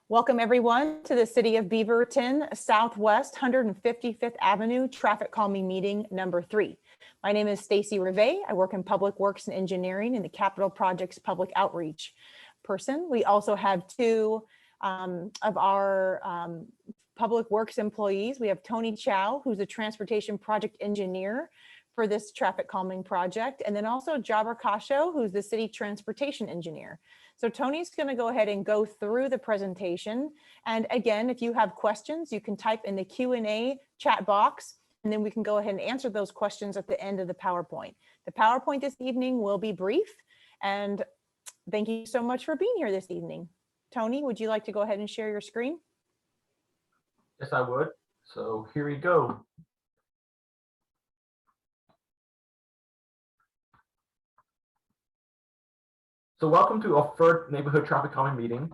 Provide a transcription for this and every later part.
Welcome everyone to the City of Beaverton Southwest 155th Avenue Traffic Calming Meeting number 3. My name is Stacy Rivet. I work in Public Works and Engineering in the Capital Projects Public Outreach person. We also have two of our Public Works employees. We have Tony Chow, who's a Transportation Project Engineer for this traffic calming project, and then also Jabbar Kasho, who's the City Transportation Engineer. So Tony's going to go ahead and go through the presentation. And again, if you have questions, you can type in the Q&A chat box, and then we can go ahead and answer those questions at the end of the PowerPoint. The PowerPoint this evening will be brief. And thank you so much for being here this evening. Tony, would you like to go ahead and share your screen? Yes, I would. So here we go. So welcome to our third neighborhood traffic calming meeting.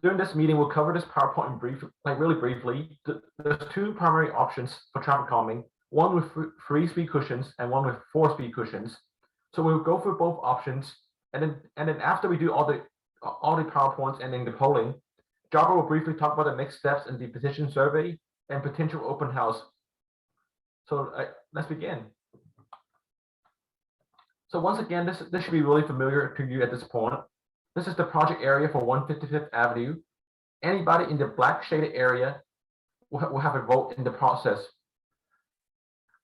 During this meeting, we'll cover this PowerPoint really briefly. There's two primary options for traffic calming, one with 3 speed cushions and one with 4 speed cushions. So we'll go through both options, and then after we do all the PowerPoints and then the polling, Jabbar will briefly talk about the next steps in the petition survey and potential open house. So let's begin. So once again, this should be really familiar to you at this point. This is the project area for 155th Avenue. Anybody in the black shaded area will have a vote in the process.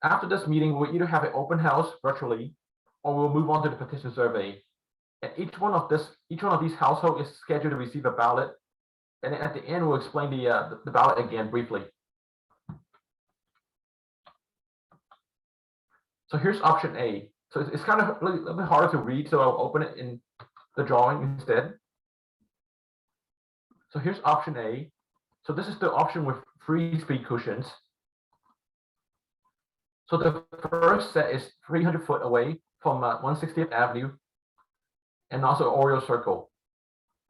After this meeting, we'll either have an open house virtually, or we'll move on to the petition survey. And each one of these households is scheduled to receive a ballot. And then at the end, we'll explain the ballot again briefly. So here's option A. So it's kind of a little bit harder to read, so I'll open it in the drawing instead. So here's option A. So this is the option with 3 speed cushions. So the first set is 300 feet away from 160th Avenue and also Oreo Circle.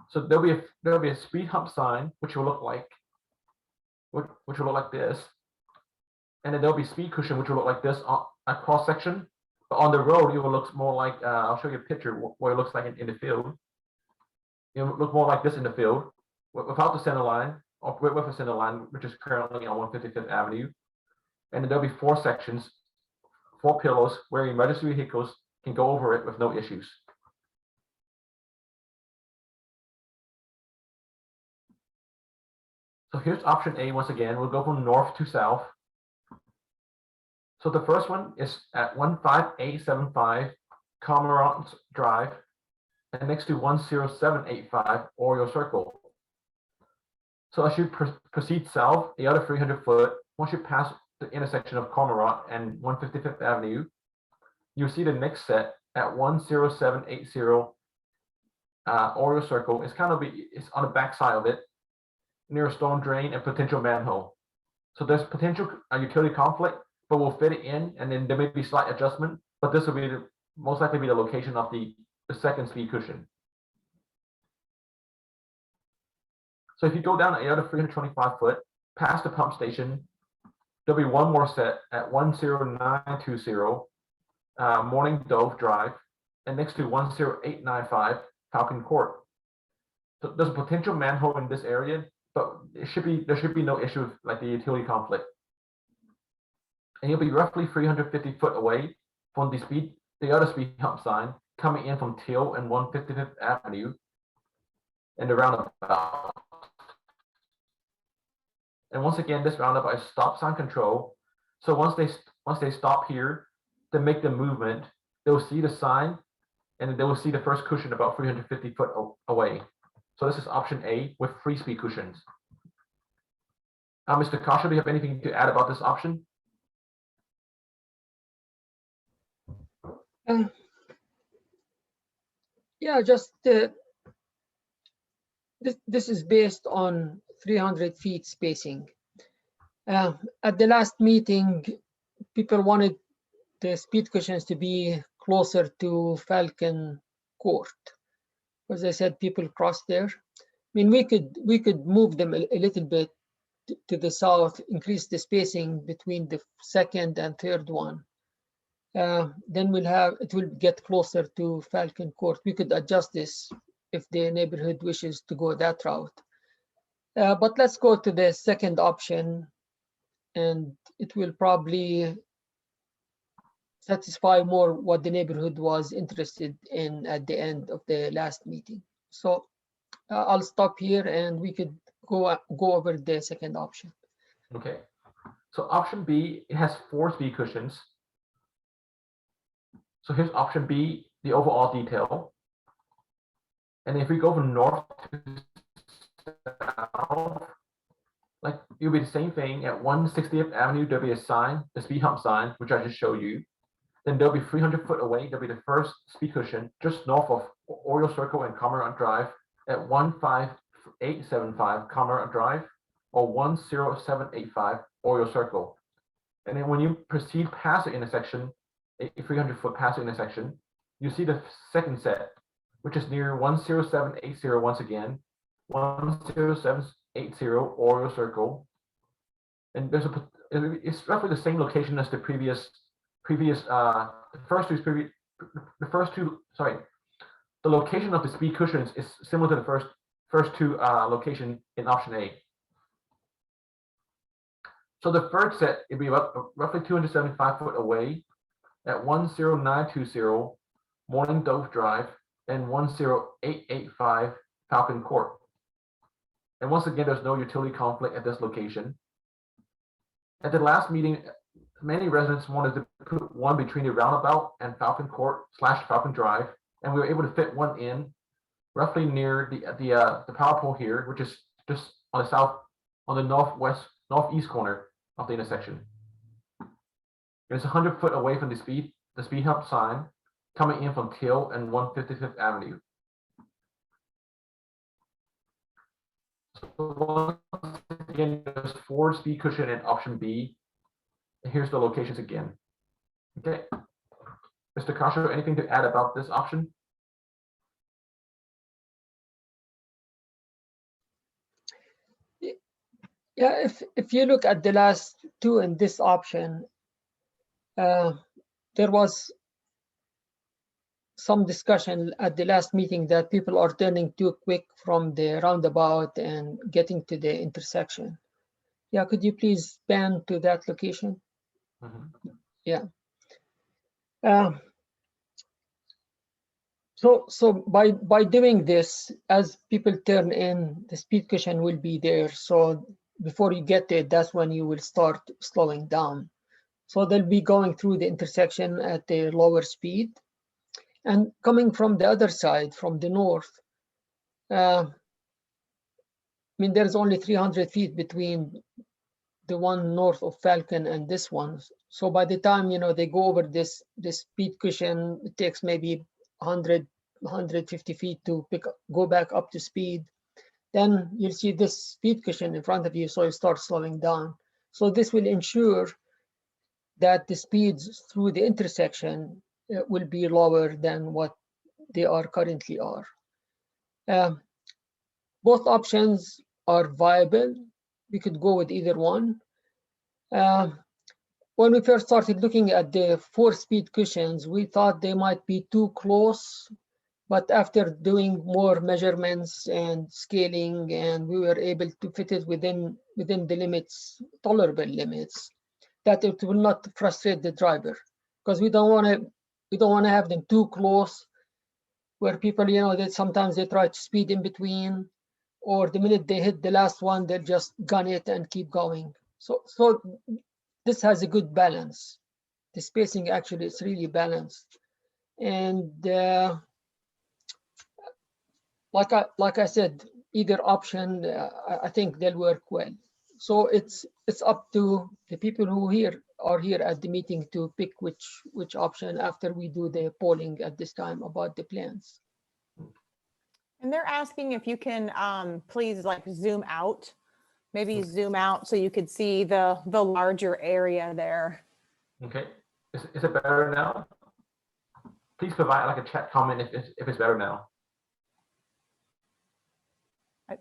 So there'll be a speed hump sign which will look like this, and then there'll be speed cushion which will look like this on a cross section. But on the road, it will look more like I'll show you a picture what it looks like in the field. It will look more like this in the field without the center line, or with a center line, which is currently on 155th Avenue. And then there'll be 4 sections, 4 pillows where emergency vehicles can go over it with no issues. So here's option A once again. We'll go from north to south. So the first one is at 15875 Cormorant Drive and next to 10785 Oreo Circle. So as you proceed south, the other 300 foot, once you pass the intersection of Cormorant and 155th Avenue, you see the next set at 10780 Oreo Circle. It's on the back side of it, near a storm drain and potential manhole. So there's potential utility conflict, but we'll fit it in, and then there may be slight adjustment, but this will be most likely be the location of the second speed cushion. So if you go down the other 325 foot past the pump station, there'll be one more set at 10920 Morning Dove Drive and next to 10895 Falcon Court. So there's a potential manhole in this area, but there should be no issue with like the utility conflict. And you'll be roughly 350 foot away from the other speed hump sign coming in from Teal and 155th Avenue and the roundabout. And once again, this roundabout is stop sign control. So once they stop here, they make the movement, they'll see the sign and they will see the first cushion about 350 foot away. So this is option A with 3 speed cushions. Mr. Kasho, do you have anything to add about this option? Yeah, just this is based on 300 feet spacing. At the last meeting, people wanted the speed cushions to be closer to Falcon Court. As I said, people cross there. I mean, we could move them a little bit to the south, increase the spacing between the second and third one. Then it will get closer to Falcon Court. We could adjust this if the neighborhood wishes to go that route. But let's go to the second option, and it will probably satisfy more what the neighborhood was interested in at the end of the last meeting. So I'll stop here and we could go over the second option. Okay. So option B, it has 4 speed cushions. So here's option B, the overall detail. And if we go from north to south, like it'll be the same thing. At 160th Avenue, there'll be a sign, the speed hump sign, which I just showed you. Then there'll be 300 foot away, there'll be the first speed cushion just north of Oriole Circle and Commerce Drive at 15875 Commerce Drive or 10785 Oriole Circle. And then when you proceed past the intersection, a 300 foot past the intersection, you see the second set, which is near 10780 once again, 10780 Oriole Circle. And it's roughly the same location as the the location of the speed cushions is similar to the first two location in option A. So the third set, it'd be roughly 275 foot away at 10920 Morning Dove Drive and 10885 Falcon Court. And once again, there's no utility conflict at this location. At the last meeting, many residents wanted to put one between the roundabout and Falcon Court / Falcon Drive, and we were able to fit one in roughly near the power pole here, which is just on the northeast corner of the intersection. It's 100 foot away from the speed hump sign coming in from Till and 155th Avenue. So once again, there's 4 speed cushion in option B. And here's the locations again. Okay, Mr. Kasho, anything to add about this option? Yeah, if you look at the last 2 in this option, there was some discussion at the last meeting that people are turning too quick from the roundabout and getting to the intersection. Yeah, could you please pan to that location? Mm-hmm. Yeah. So by doing this, as people turn in, the speed cushion will be there. So before you get there, that's when you will start slowing down. So they'll be going through the intersection at a lower speed. And coming from the other side, from the north, I mean, there's only 300 feet between the one north of Falcon and this one. So by the time, they go over this speed cushion, it takes maybe 150 feet to go back up to speed. Then you'll see this speed cushion in front of you, so you start slowing down. So this will ensure that the speeds through the intersection will be lower than what they are currently are. Both options are viable. We could go with either one. When we first started looking at the 4 speed cushions, we thought they might be too close, but after doing more measurements and scaling, and we were able to fit it within the limits, tolerable limits, that it will not frustrate the driver, because we don't want to have them too close, where people, that sometimes they try to speed in between, or the minute they hit the last one, they'll just gun it and keep going. So this has a good balance. The spacing actually is really balanced, and like I said, either option, I think they'll work well. So it's up to the people who are here at the meeting to pick which option after we do the polling at this time about the plans. And they're asking if you can please zoom out, maybe zoom out so you could see the larger area there. Okay, is it better now? Please provide a chat comment if it's better now.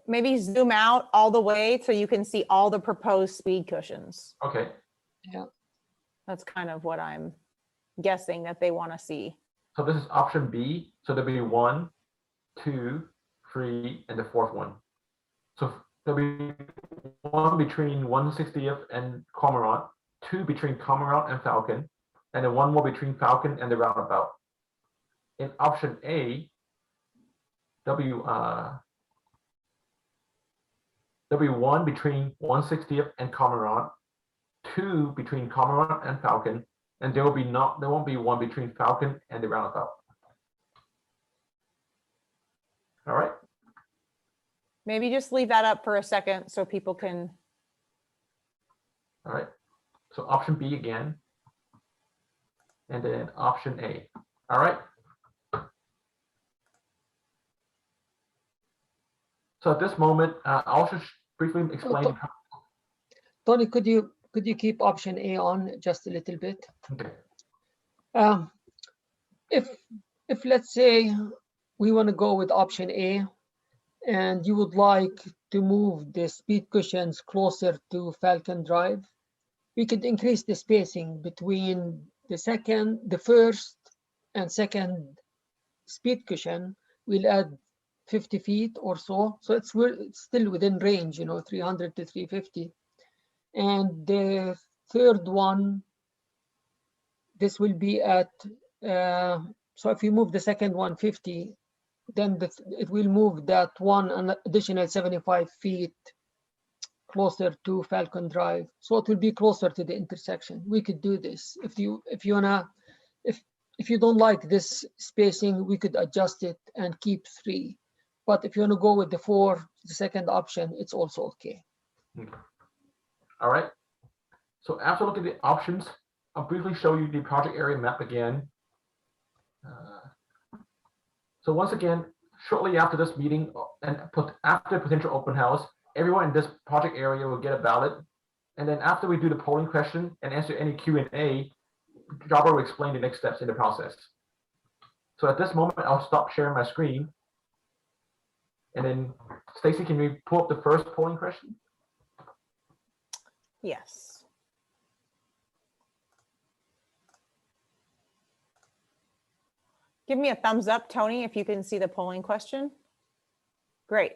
Maybe zoom out all the way so you can see all the proposed speed cushions. Okay. Yeah. That's kind of what I'm guessing that they want to see. So this is option B. So there'll be 1, 2, 3, and the 4th one. So There'll be one between 160th and Cormorant, two between Cormorant and Falcon, and then one more between Falcon and the roundabout. In option A, there'll be one between 160th and Cormorant, two between Cormorant and Falcon, and there won't be one between Falcon and the roundabout. All right. Maybe just leave that up for a second so people can. All right. So option B again, and then option A. All right. So at this moment, I'll just briefly explain. Tony, could you keep option A on just a little bit? Okay. If let's say we want to go with option A, and you would like to move the speed cushions closer to Falcon Drive, we could increase the spacing between the first and second speed cushion. We'll add 50 feet or so. So it's still within range, 300 to 350. And the third one, this will be at, so if you move the second 150, then it will move that one an additional 75 feet closer to Falcon Drive. So it will be closer to the intersection. We could do this. If you don't like this spacing, we could adjust it and keep 3. But if you want to go with the 4, the second option, it's also okay. All right. So after looking at the options, I'll briefly show you the project area map again. So once again, shortly after this meeting and after potential open house, everyone in this project area will get a ballot. And then after we do the polling question and answer any Q&A, Jabbar will explain the next steps in the process. So at this moment, I'll stop sharing my screen. And then Stacy, can we pull up the first polling question? Yes. Give me a thumbs up, Tony, if you can see the polling question. Great.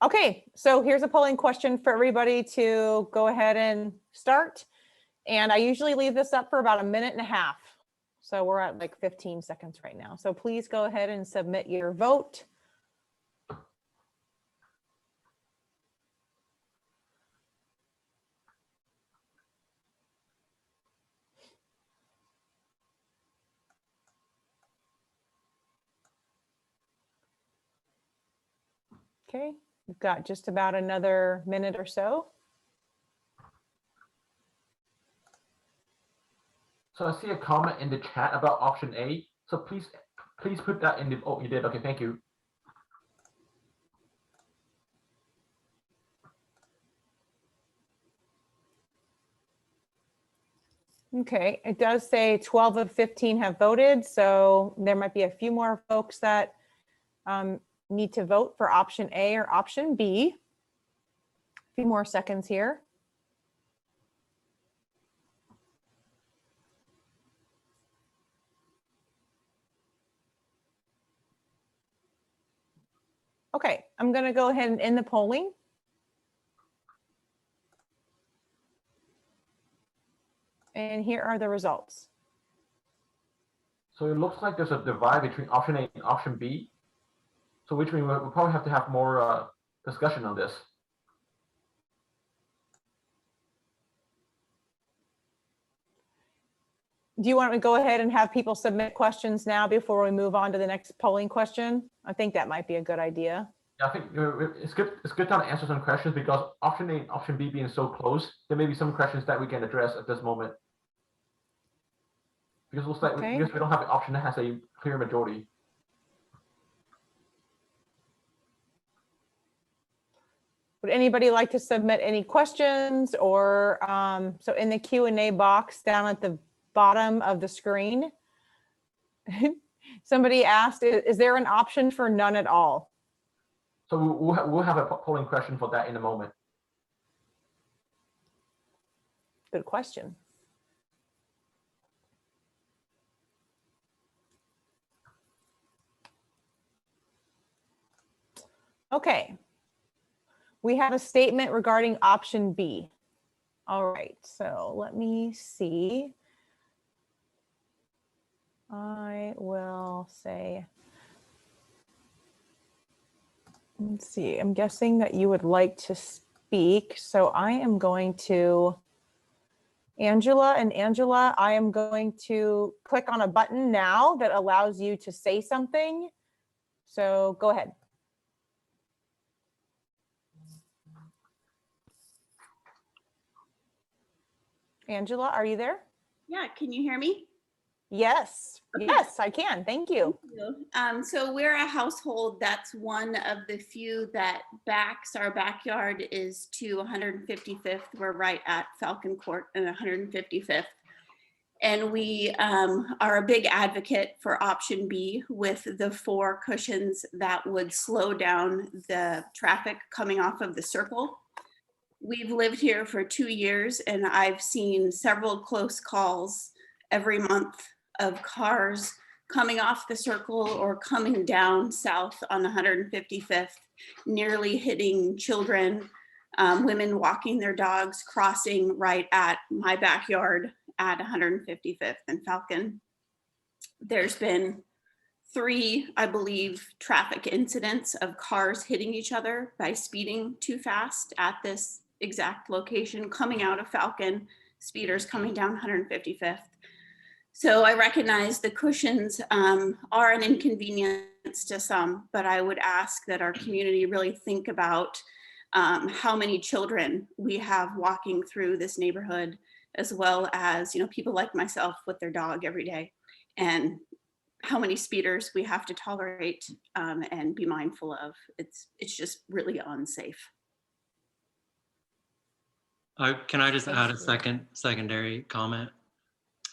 Okay, so here's a polling question for everybody to go ahead and start. And I usually leave this up for about 1.5 minutes. So we're at like 15 seconds right now. So please go ahead and submit your vote. Okay, we've got just about another minute or so. So I see a comment in the chat about option A. So please put that in the, oh, you did. Okay, thank you. Okay, it does say 12 of 15 have voted. So there might be a few more folks that need to vote for option A or option B. A few more seconds here. Okay, I'm going to go ahead and end the polling. And here are the results. So it looks like there's a divide between option A and option B. So which means we'll probably have to have more discussion on this. Do you want to go ahead and have people submit questions now before we move on to the next polling question? I think that might be a good idea. Yeah, I think it's good time to answer some questions because option A and option B being so close, there may be some questions that we can address at this moment. Because because we don't have an option that has a clear majority. Would anybody like to submit any questions or so in the Q&A box down at the bottom of the screen? Somebody asked, is there an option for none at all? So we'll have a polling question for that in a moment. Good question. Okay. We have a statement regarding option B. All right, so let me see. I will say, let's see, I'm guessing that you would like to speak. So I am going to, Angela, I am going to click on a button now that allows you to say something. So go ahead. Angela, are you there? Yeah, can you hear me? Yes, Okay. yes, I can. Thank you. So we're a household that's one of the few that backs, our backyard is to 155th. We're right at Falcon Court and 155th. And we are a big advocate for option B with the 4 cushions that would slow down the traffic coming off of the circle. We've lived here for 2 years and I've seen several close calls every month of cars coming off the circle or coming down south on 155th, nearly hitting children, women walking their dogs, crossing right at my backyard at 155th and Falcon. There's been 3, I believe, traffic incidents of cars hitting each other by speeding too fast at this exact location, coming out of Falcon, speeders coming down 155th. So I recognize the cushions are an inconvenience to some, but I would ask that our community really think about how many children we have walking through this neighborhood, as well as, you know, people like myself with their dog every day, and how many speeders we have to tolerate and be mindful of. It's just really unsafe. Can I just add a Thank you. secondary comment?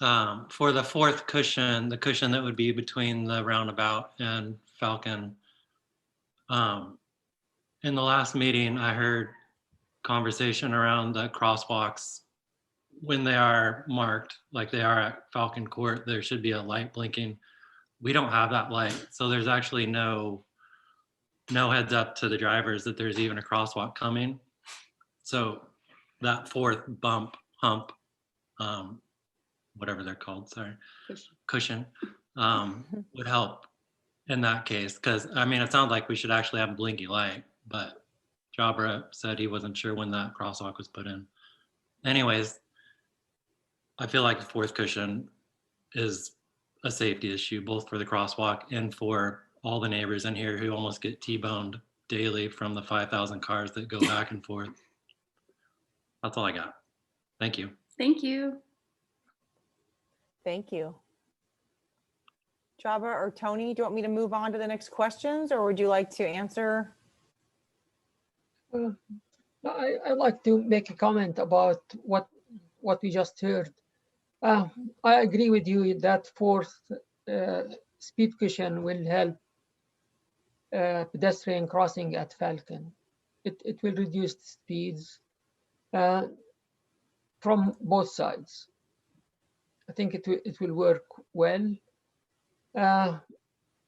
For the 4th cushion, the cushion that would be between the roundabout and Falcon, in the last meeting, I heard conversation around the crosswalks. When they are marked, like they are at Falcon Court, there should be a light blinking. We don't have that light. So there's actually no heads up to the drivers that there's even a crosswalk coming. So that 4th hump, whatever they're called, sorry, cushion, would help in that case. Because I mean, it sounds like we should actually have a blinky light, but Jabra said he wasn't sure when that crosswalk was put in. Anyways, I feel like the 4th cushion is a safety issue, both for the crosswalk and for all the neighbors in here who almost get T-boned daily from the 5,000 cars that go back and forth. That's all I got. Thank you. Thank you. Thank you. Jabra or Tony, do you want me to move on to the next questions, or would you like to answer? I'd like to make a comment about what we just heard. I agree with you that 4th speed cushion will help pedestrian crossing at Falcon. It will reduce the speeds from both sides. I think it will work well.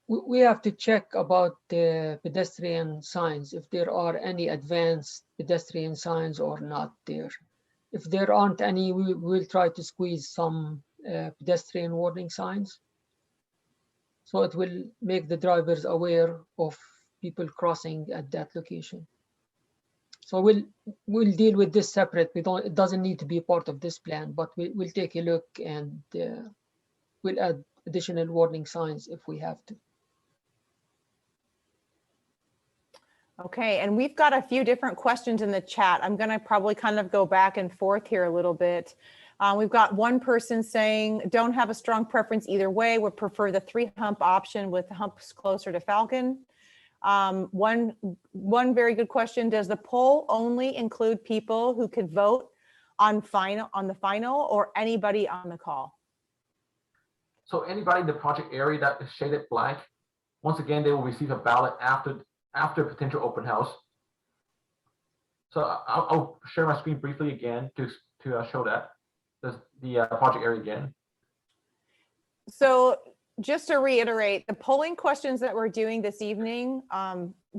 We have to check about the pedestrian signs, if there are any advanced pedestrian signs or not there. If there aren't any, we will try to squeeze some pedestrian warning signs. So it will make the drivers aware of people crossing at that location. So we'll deal with this separate. It doesn't need to be part of this plan, but we'll take a look and we'll add additional warning signs if we have to. Okay, and we've got a few different questions in the chat. I'm going to probably kind of go back and forth here a little bit. We've got one person saying, don't have a strong preference either way, would prefer the 3 hump option with the humps closer to Falcon. One very good question, does the poll only include people who could vote on the final or anybody on the call? So anybody in the project area that is shaded black, once again, they will receive a ballot after potential open house. So I'll share my screen briefly again to show that the project area again. So just to reiterate, the polling questions that we're doing this evening,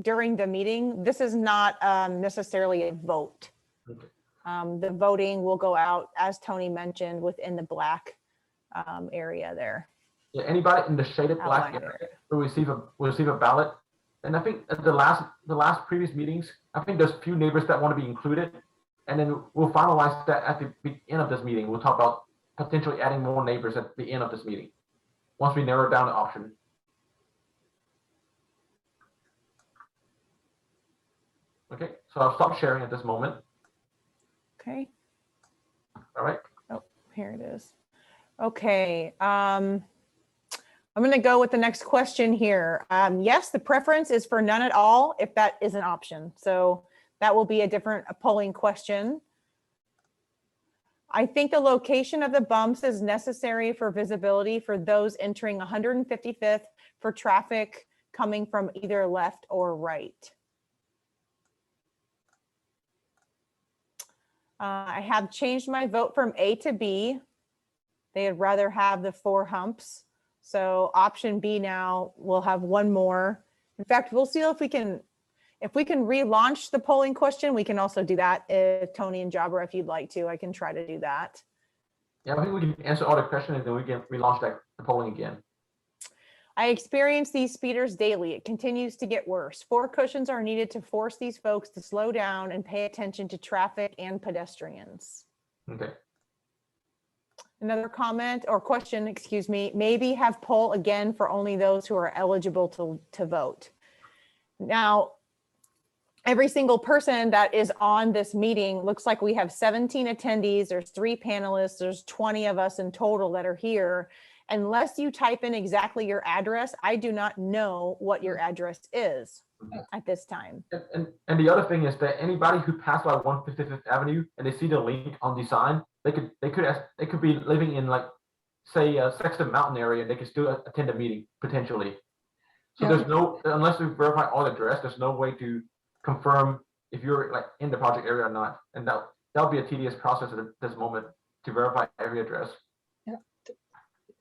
during the meeting. This is not necessarily a vote. Okay. The voting will go out, as Tony mentioned, within the black area there. Yeah, anybody in the shaded black Outline area will receive a ballot. And I think at the last previous meetings, I think there's a few neighbors that want to be included. And then we'll finalize that at the end of this meeting. We'll talk about potentially adding more neighbors at the end of this meeting, once we narrow down the option. Okay, so I'll stop sharing at this moment. Okay. All right. Oh, here it is. Okay. I'm going to go with the next question here. Yes, the preference is for none at all, if that is an option. So that will be a different polling question. I think the location of the bumps is necessary for visibility for those entering 155th for traffic coming from either left or right. I have changed my vote from A to B. They'd rather have the 4 humps. So option B now will have one more. In fact, we'll see if we can relaunch the polling question. We can also do that. Tony and Jabra, if you'd like to, I can try to do that. Yeah, I think we can answer all the questions and then we can relaunch the polling again. I experience these speeders daily. It continues to get worse. 4 cushions are needed to force these folks to slow down and pay attention to traffic and pedestrians. Okay. Another comment or question, excuse me, maybe have poll again for only those who are eligible to vote. Now, every single person that is on this meeting, looks like we have 17 attendees. There's 3 panelists. There's 20 of us in total that are here. Unless you type in exactly your address, I do not know what your address is at this time. And the other thing is that anybody who passed by 155th Avenue and they see the link on the sign, they could be living in, like, say, Sexton Mountain area, and they could still attend the meeting potentially. So Yeah. there's no, unless we verify all the address, there's no way to confirm if you're, like, in the project area or not, and that'll be a tedious process at this moment to verify every address.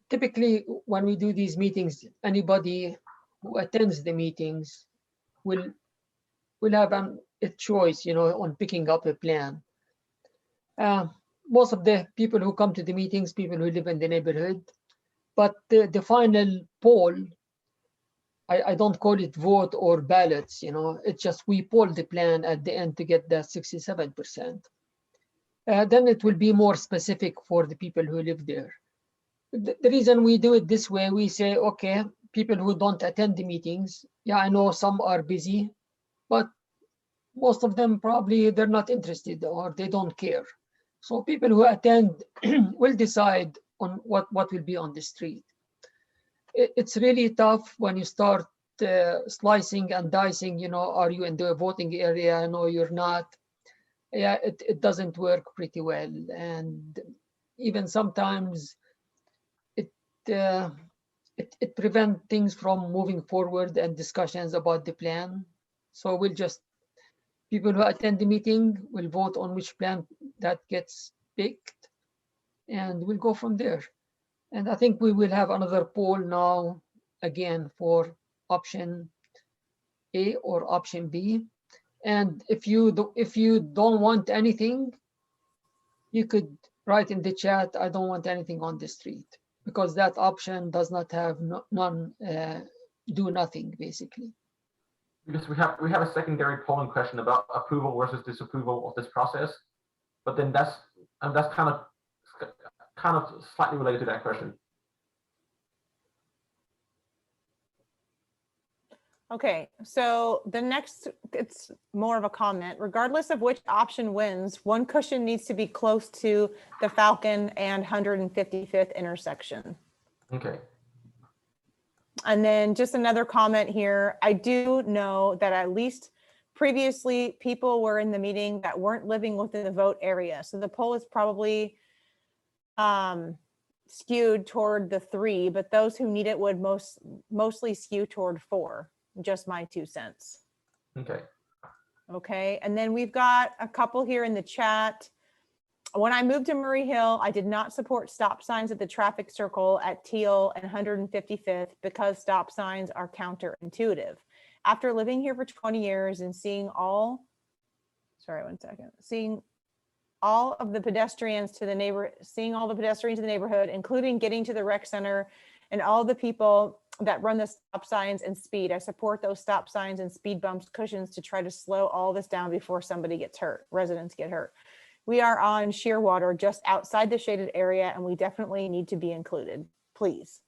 Typically, when we do these meetings, anybody who attends the meetings will have a choice, on picking up a plan. Most of the people who come to the meetings, people who live in the neighborhood, but the final poll, I don't call it vote or ballots, it's just we poll the plan at the end to get that 67%. Then it will be more specific for the people who live there. The reason we do it this way, we say, okay, people who don't attend the meetings, yeah, I know some are busy, but most of them probably they're not interested or they don't care. So people who attend will decide on what will be on the street. It's really tough when you start slicing and dicing, are you in the voting area? No, you're not. Yeah, it doesn't work pretty well. And even sometimes it prevents things from moving forward and discussions about the plan. So people who attend the meeting will vote on which plan that gets picked, and we'll go from there. And I think we will have another poll now again for option A or option B. And if you don't want anything, you could write in the chat, I don't want anything on the street, because that option does not have do nothing basically. Because we have a secondary polling question about approval versus disapproval of this process, but then that's kind of slightly related to that question. Okay, so the next, it's more of a comment. Regardless of which option wins, 1 cushion needs to be close to the Falcon and 155th intersection. Okay. And then just another comment here. I do know that at least previously people were in the meeting that weren't living within the vote area. So the poll is probably skewed toward the 3, but those who need it would mostly skew toward 4. Just my 2 cents. Okay. Okay, and then we've got a couple here in the chat. When I moved to Murray Hill, I did not support stop signs at the traffic circle at Teal and 155th because stop signs are counterintuitive. After living here for 20 years and seeing all of the pedestrians to the neighborhood, including getting to the rec center and all the people that run the stop signs and speed. I support those stop signs and speed bumps cushions to try to slow all this down before somebody gets hurt, residents get hurt. We are on Shearwater, just outside the shaded area, and we definitely need to be included, please.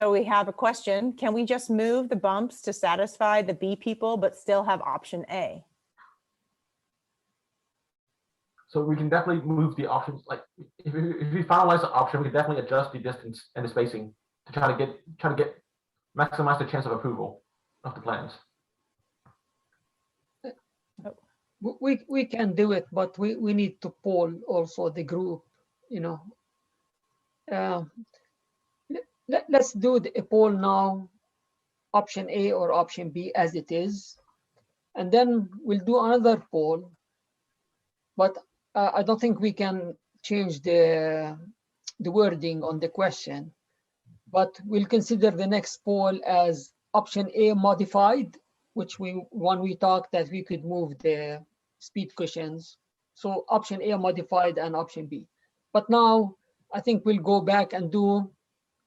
So we have a question. Can we just move the bumps to satisfy the B people, but still have option A? So we can definitely move the options. Like if we finalize the option, we can definitely adjust the distance and the spacing to try to get maximize the chance of approval of the plans. We can do it, but we need to poll also the group, you know. Let's do a poll now, option A or option B as it is, and then we'll do another poll. But I don't think we can change the wording on the question, but we'll consider the next poll as option A modified, which we talked that we could move the speed cushions. So option A modified and option B. But now I think we'll go back and do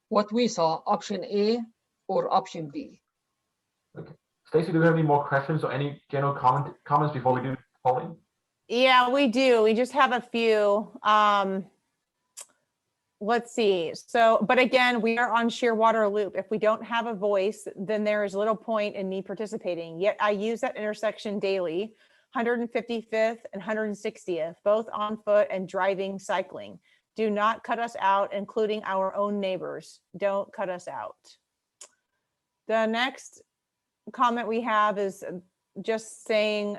what we saw, option A or option B. Okay. Stacy, do we have any more questions or any general comments before we do polling? Yeah, we do. We just have a few. Let's see. So, but again, we are on Shearwater Loop. If we don't have a voice, then there is little point in me participating. Yet I use that intersection daily, 155th and 160th, both on foot and driving, cycling. Do not cut us out, including our own neighbors. Don't cut us out. The next comment we have is just saying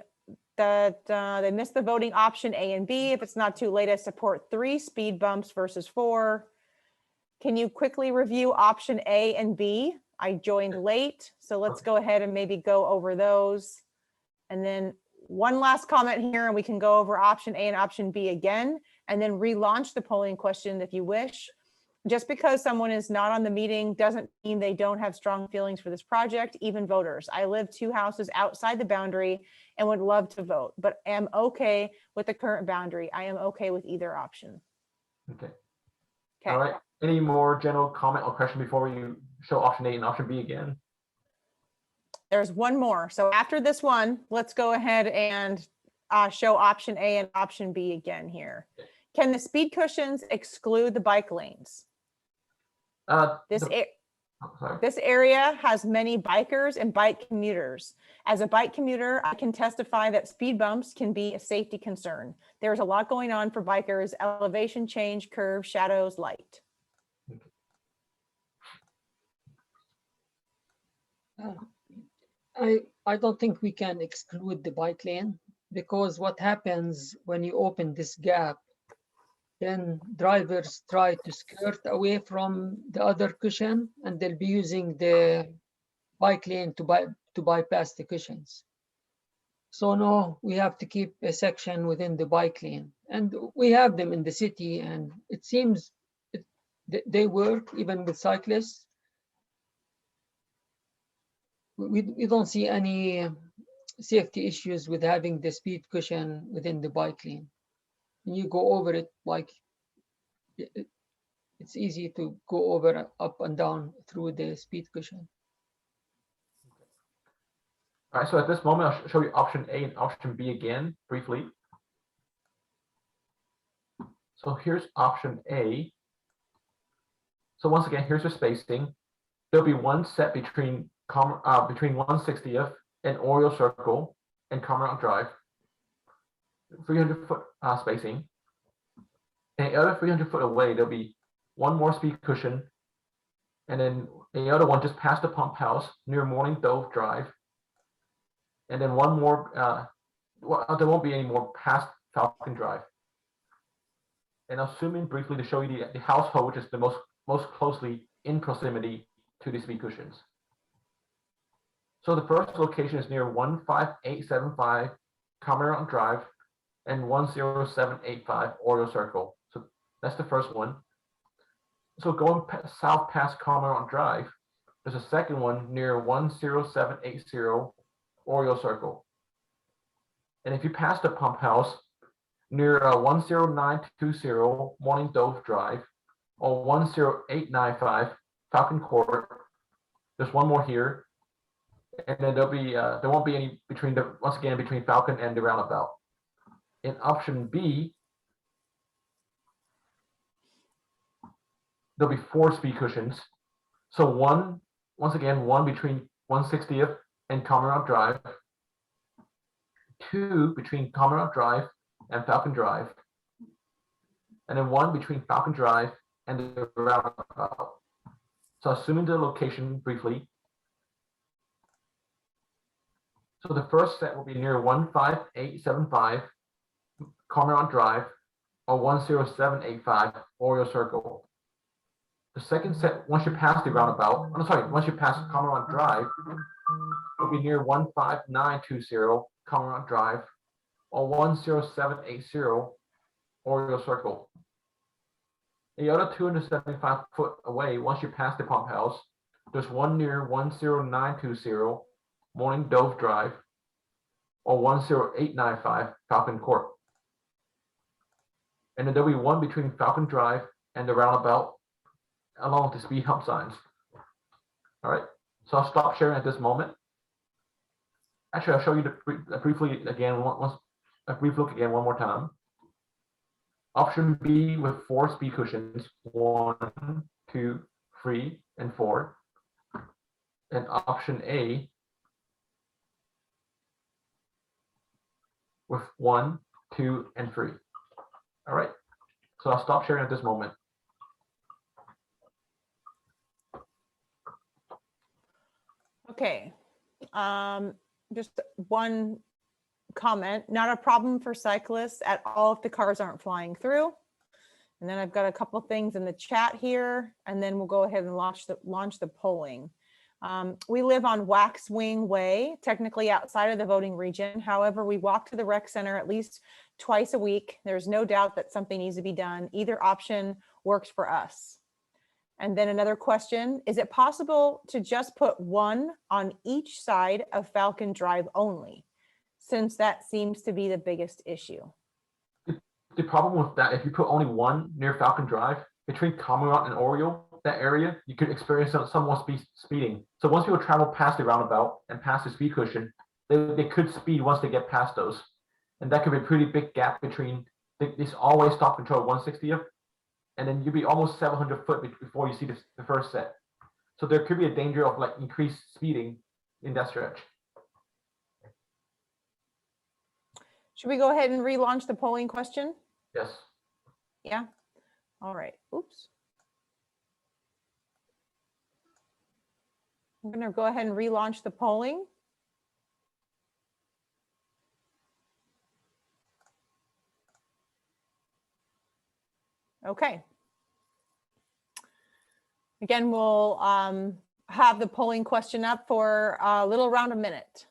that they missed the voting option A and B. If it's not too late, I support 3 speed bumps versus 4. Can you quickly review option A and B? I joined late, so let's go ahead and maybe go over those. And then one last comment here, and we can go over option A and option B again, and then relaunch the polling question if you wish. Just because someone is not on the meeting doesn't mean they don't have strong feelings for this project, even voters. I live 2 houses outside the boundary and would love to vote, but am okay with the current boundary. I am okay with either option. Okay. Okay. All right. Any more general comment or question before we show option A and option B again? There's one more. So after this one, let's go ahead and show option A and option B again here. Can the speed cushions exclude the bike lanes? This area has many bikers and bike commuters. As a bike commuter, I can testify that speed bumps can be a safety concern. There's a lot going on for bikers: elevation change, curve, shadows, light. I don't think we can exclude the bike lane, because what happens when you open this gap, then drivers try to skirt away from the other cushion, and they'll be using the bike lane to bypass the cushions. So no, we have to keep a section within the bike lane, and we have them in the city, and it seems they work even with cyclists. We don't see any safety issues with having the speed cushion within the bike lane. When you go over it, like it's easy to go over up and down through the speed cushion. All right, so at this moment, I'll show you option A and option B again briefly. So here's option A. So once again, here's the spacing. There'll be one set between 160th and Oriole Circle and Commonwealth Drive, 300-foot spacing. And the other 300 foot away, there'll be one more speed cushion, and then the other one just past the pump house near Morning Dove Drive. And then one more, there won't be any more past Falcon Drive. And I'll zoom in briefly to show you the household, which is the most closely in proximity to the speed cushions. So the first location is near 15875 Commonwealth Drive and 10785 Oriole Circle. So that's the first one. So going south past Commonwealth Drive, There's a second one near 10780 Oriole Circle. And if you pass the pump house near 10920 Morning Dove Drive or 10895 Falcon Court, there's one more here. And then there won't be any between between Falcon and the roundabout. In option B, there'll be 4 speed cushions. So one between 160th and Commonwealth Drive, 2 between Commonwealth Drive and Falcon Drive, and then 1 between Falcon Drive and the roundabout. So assuming the location briefly. So the first set will be near 15875 Commonwealth Drive or 10785 Oriole Circle. The second set, once you pass the roundabout, once you pass Commonwealth Drive, will be near 15920 Commonwealth Drive or 10780 Oriole Circle. The other 275 foot away, once you pass the pump house, there's one near 10920 Morning Dove Drive or 10895 Falcon Court. And then there'll be one between Falcon Drive and the roundabout along with the speed hump signs. All right, so I'll stop sharing at this moment. Actually, I'll show you a brief look again one more time. Option B with 4 speed cushions, 1, 2, 3, and 4. And option A with 1, 2, and 3. All right, so I'll stop sharing at this moment. Okay, just one comment, not a problem for cyclists at all if the cars aren't flying through. And then I've got a couple things in the chat here, and then we'll go ahead and launch the polling. We live on Waxwing Way, technically outside of the voting region. However, we walk to the rec center at least twice a week. There's no doubt that something needs to be done. Either option works for us. And then another question, is it possible to just put one on each side of Falcon Drive only, since that seems to be the biggest issue? The problem with that, if you put only one near Falcon Drive, between Commonwealth and Oriole, that area, you could experience somewhat speeding. So once people travel past the roundabout and past the speed cushion, they could speed once they get past those. And that could be a pretty big gap between this always stop control 160th, and then you'd be almost 700 foot before you see the first set. So there could be a danger of like increased speeding in that stretch. Should we go ahead and relaunch the polling question? Yes. Yeah. All right. Oops. I'm going to go ahead and relaunch the polling. Okay. Again, we'll have the polling question up for a little around a minute.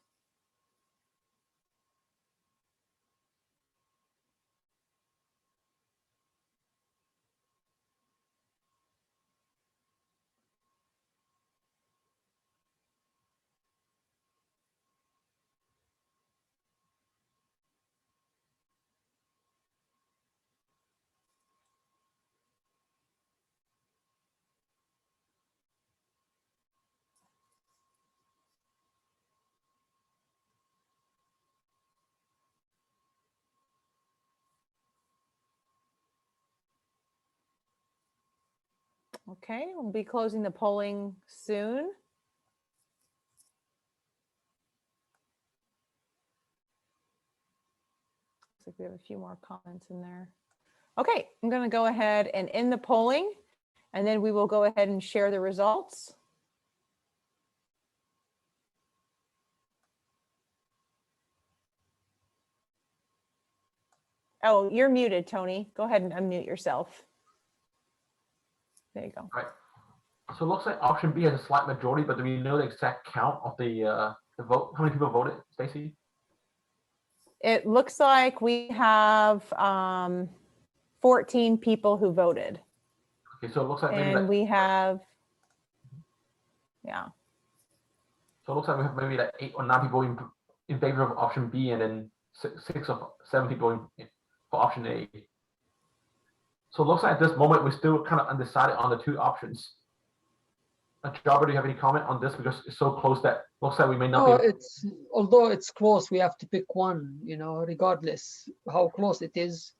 Okay, we'll be closing the polling soon. Looks like we have a few more comments in there. Okay, I'm going to go ahead and end the polling, and then we will go ahead and share the results. Oh, you're muted, Tony. Go ahead and unmute yourself. There you go. All right. So it looks like option B has a slight majority, but do we know the exact count of the vote? How many people voted, Stacy? It looks like we have 14 people who voted. Okay, so it looks like maybe And like, we have, Yeah. So it looks like we have maybe like 8 or 9 people in favor of option B, and then 6 or 7 people for option A. So it looks like at this moment we're still kind of undecided on the 2 options. Jobber, do you have any comment on this, because it's so close that looks like we may not No, be? although it's close, we have to pick one, regardless how close it is.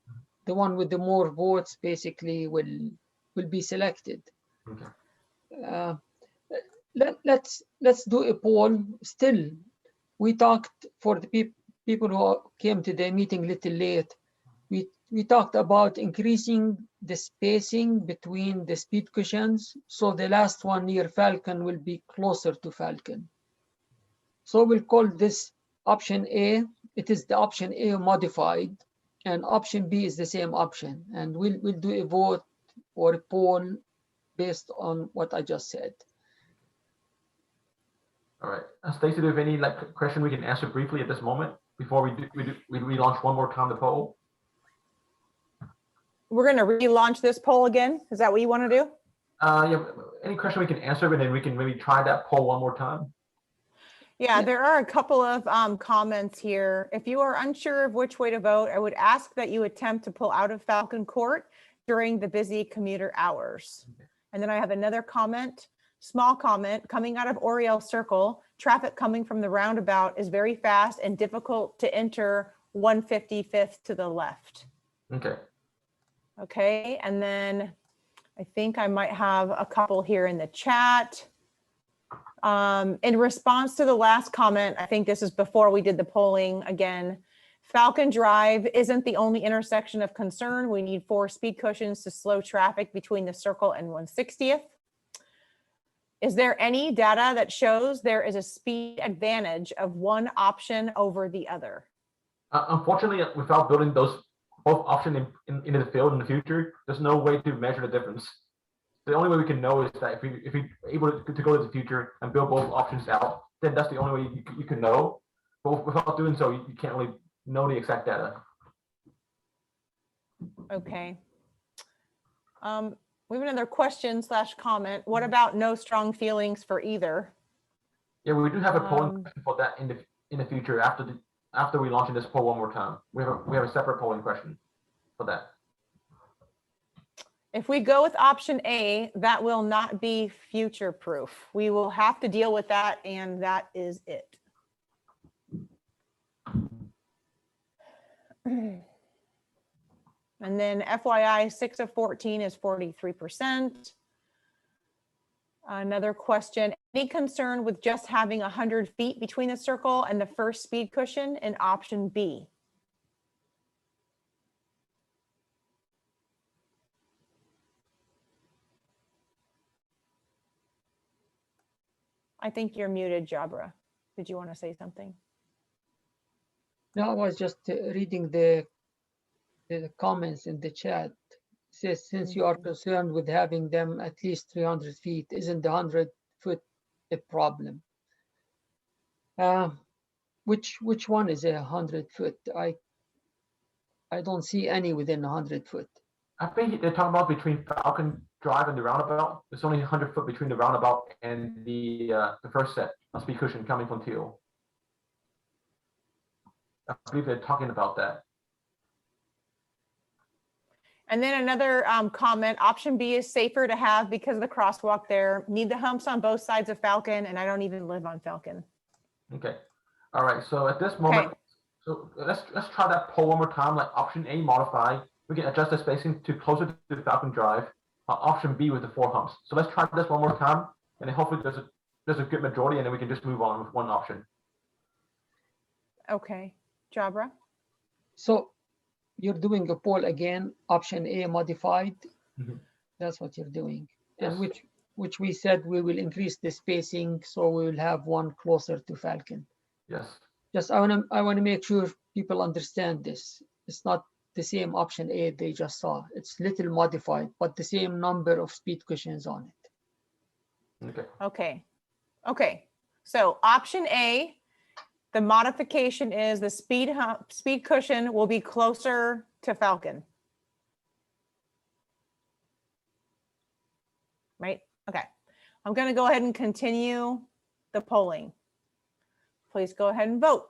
The one with the more votes basically will be selected. Okay. Let's do a poll. Still, we talked for the people who came to the meeting a little late. We talked about increasing the spacing between the speed cushions, so the last one near Falcon will be closer to Falcon. So we'll call this option A. It is the option A modified, and option B is the same option. And we'll do a vote or a poll based on what I just said. All right. Stacy, do you have any question we can answer briefly at this moment before we launch one more time the poll? We're going to relaunch this poll again. Is that what you want to do? Yeah. Any question we can answer, and then we can maybe try that poll one more time. Yeah, there are a couple of comments here. If you are unsure of which way to vote, I would ask that you attempt to pull out of Falcon Court during the busy commuter hours. And then I have another comment, small comment, coming out of Oriel Circle. Traffic coming from the roundabout is very fast and difficult to enter 155th to the left. Okay. Okay, and then I think I might have a couple here in the chat. In response to the last comment, I think this is before we did the polling again, Falcon Drive isn't the only intersection of concern. We need 4 speed cushions to slow traffic between the circle and 160th. Is there any data that shows there is a speed advantage of one option over the other? Unfortunately, without building both options into the field in the future, there's no way to measure the difference. The only way we can know is that if we able to go to the future and build both options out, then that's the only way you can know. But without doing so, you can't really know the exact data. Okay. We have another question / comment. What about no strong feelings for either? Yeah, we do have a polling question for that in the future after we launch this poll one more time. We have a separate polling question for that. If we go with option A, that will not be future proof. We will have to deal with that, and that is it. And then FYI, 6 of 14 is 43%. Another question, any concern with just having 100 feet between the circle and the first speed cushion in option B? I think you're muted, Jabra. Did you want to say something? No, I was just reading the comments in the chat. It says, since you are concerned with having them at least 300 feet, isn't the 100-foot a problem? Which one is a 100-foot? I don't see any within 100 foot. I think they're talking about between Falcon Drive and the roundabout. There's only 100 foot between the roundabout and the first set of speed cushion coming from Teal. I believe they're talking about that. And then another comment, option B is safer to have because of the crosswalk there. Need the humps on both sides of Falcon, and I don't even live on Falcon. Okay. All right. So at this moment, Okay. So let's try that poll one more time. Like option A modified, we can adjust the spacing to closer to Falcon Drive. Option B with the 4 humps. So let's try this one more time, and then hopefully there's a good majority, and then we can just move on with one option. Okay, Jabra. So you're doing a poll again, option A modified. Mm-hmm. That's what you're doing. Yes. And which we said we will increase the spacing, so we will have one closer to Falcon. Yes. Just I want to make sure people understand this. It's not the same option A they just saw. It's little modified, but the same number of speed cushions on it. Okay. Okay. Okay. So option A, the modification is the speed cushion will be closer to Falcon. Right? Okay. I'm going to go ahead and continue the polling. Please go ahead and vote.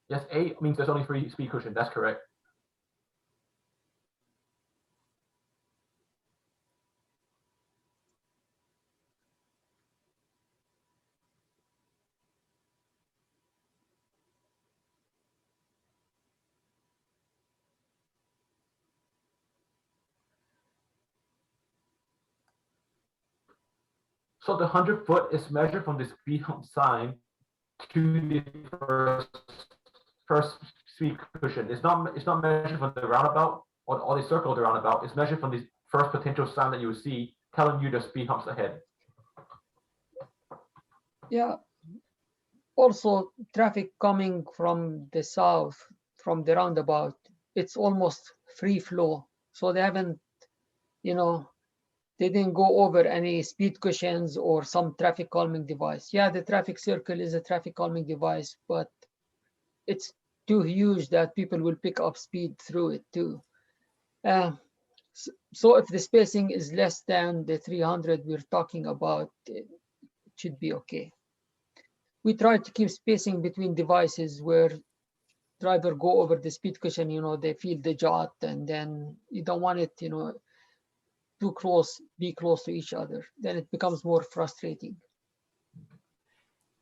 Yes, A means there's only 3 speed cushions. That's correct. So the 100-foot is measured from the speed hump sign to the first speed cushion. It's not measured from the roundabout or the circle of the roundabout. It's measured from the first potential sign that you will see telling you the speed humps ahead. Yeah. Also, traffic coming from the south, from the roundabout, it's almost free flow. So they haven't, you know, they didn't go over any speed cushions or some traffic calming device. Yeah, the traffic circle is a traffic calming device, but it's too huge that people will pick up speed through it too. So if the spacing is less than the 300 we're talking about, it should be okay. We try to keep spacing between devices where driver go over the speed cushion, they feel the jot, and then you don't want it, too close, be close to each other. Then it becomes more frustrating.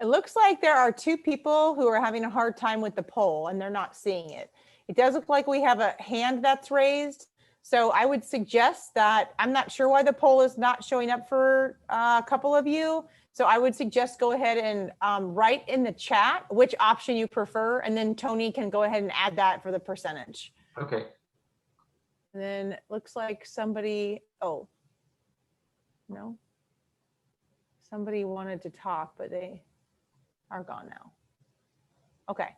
It looks like there are 2 people who are having a hard time with the poll and they're not seeing it. It does look like we have a hand that's raised. So I would suggest that, I'm not sure why the poll is not showing up for a couple of you. So I would suggest go ahead and write in the chat which option you prefer, and then Tony can go ahead and add that for the percentage. Okay. And then it looks like somebody, oh, no. Somebody wanted to talk, but they are gone now. Okay.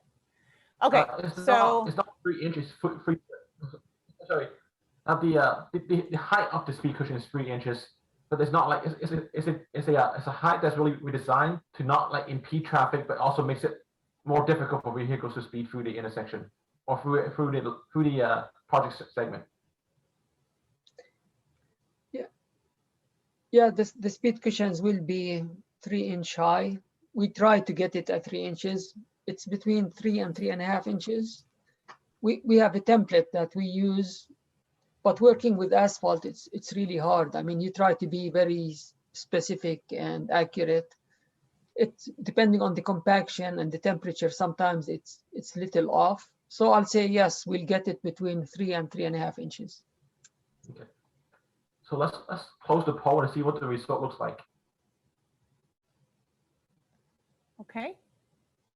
Okay, It's so. it's not 3 inches. Sorry. The height of the speed cushion is 3 inches, but it's not like it's a height that's really designed to not like impede traffic, but also makes it more difficult for vehicles to speed through the intersection or through the project segment. Yeah, the speed cushions will be 3-inch high. We try to get it at 3 inches. It's between 3 and 3.5 inches. We have a template that we use, but working with asphalt, it's really hard. I mean, you try to be very specific and accurate. It's depending on the compaction and the temperature. Sometimes it's little off. So I'll say yes, we'll get it between 3 and 3.5 inches. Okay. So let's close the poll and see what the result looks like. Okay.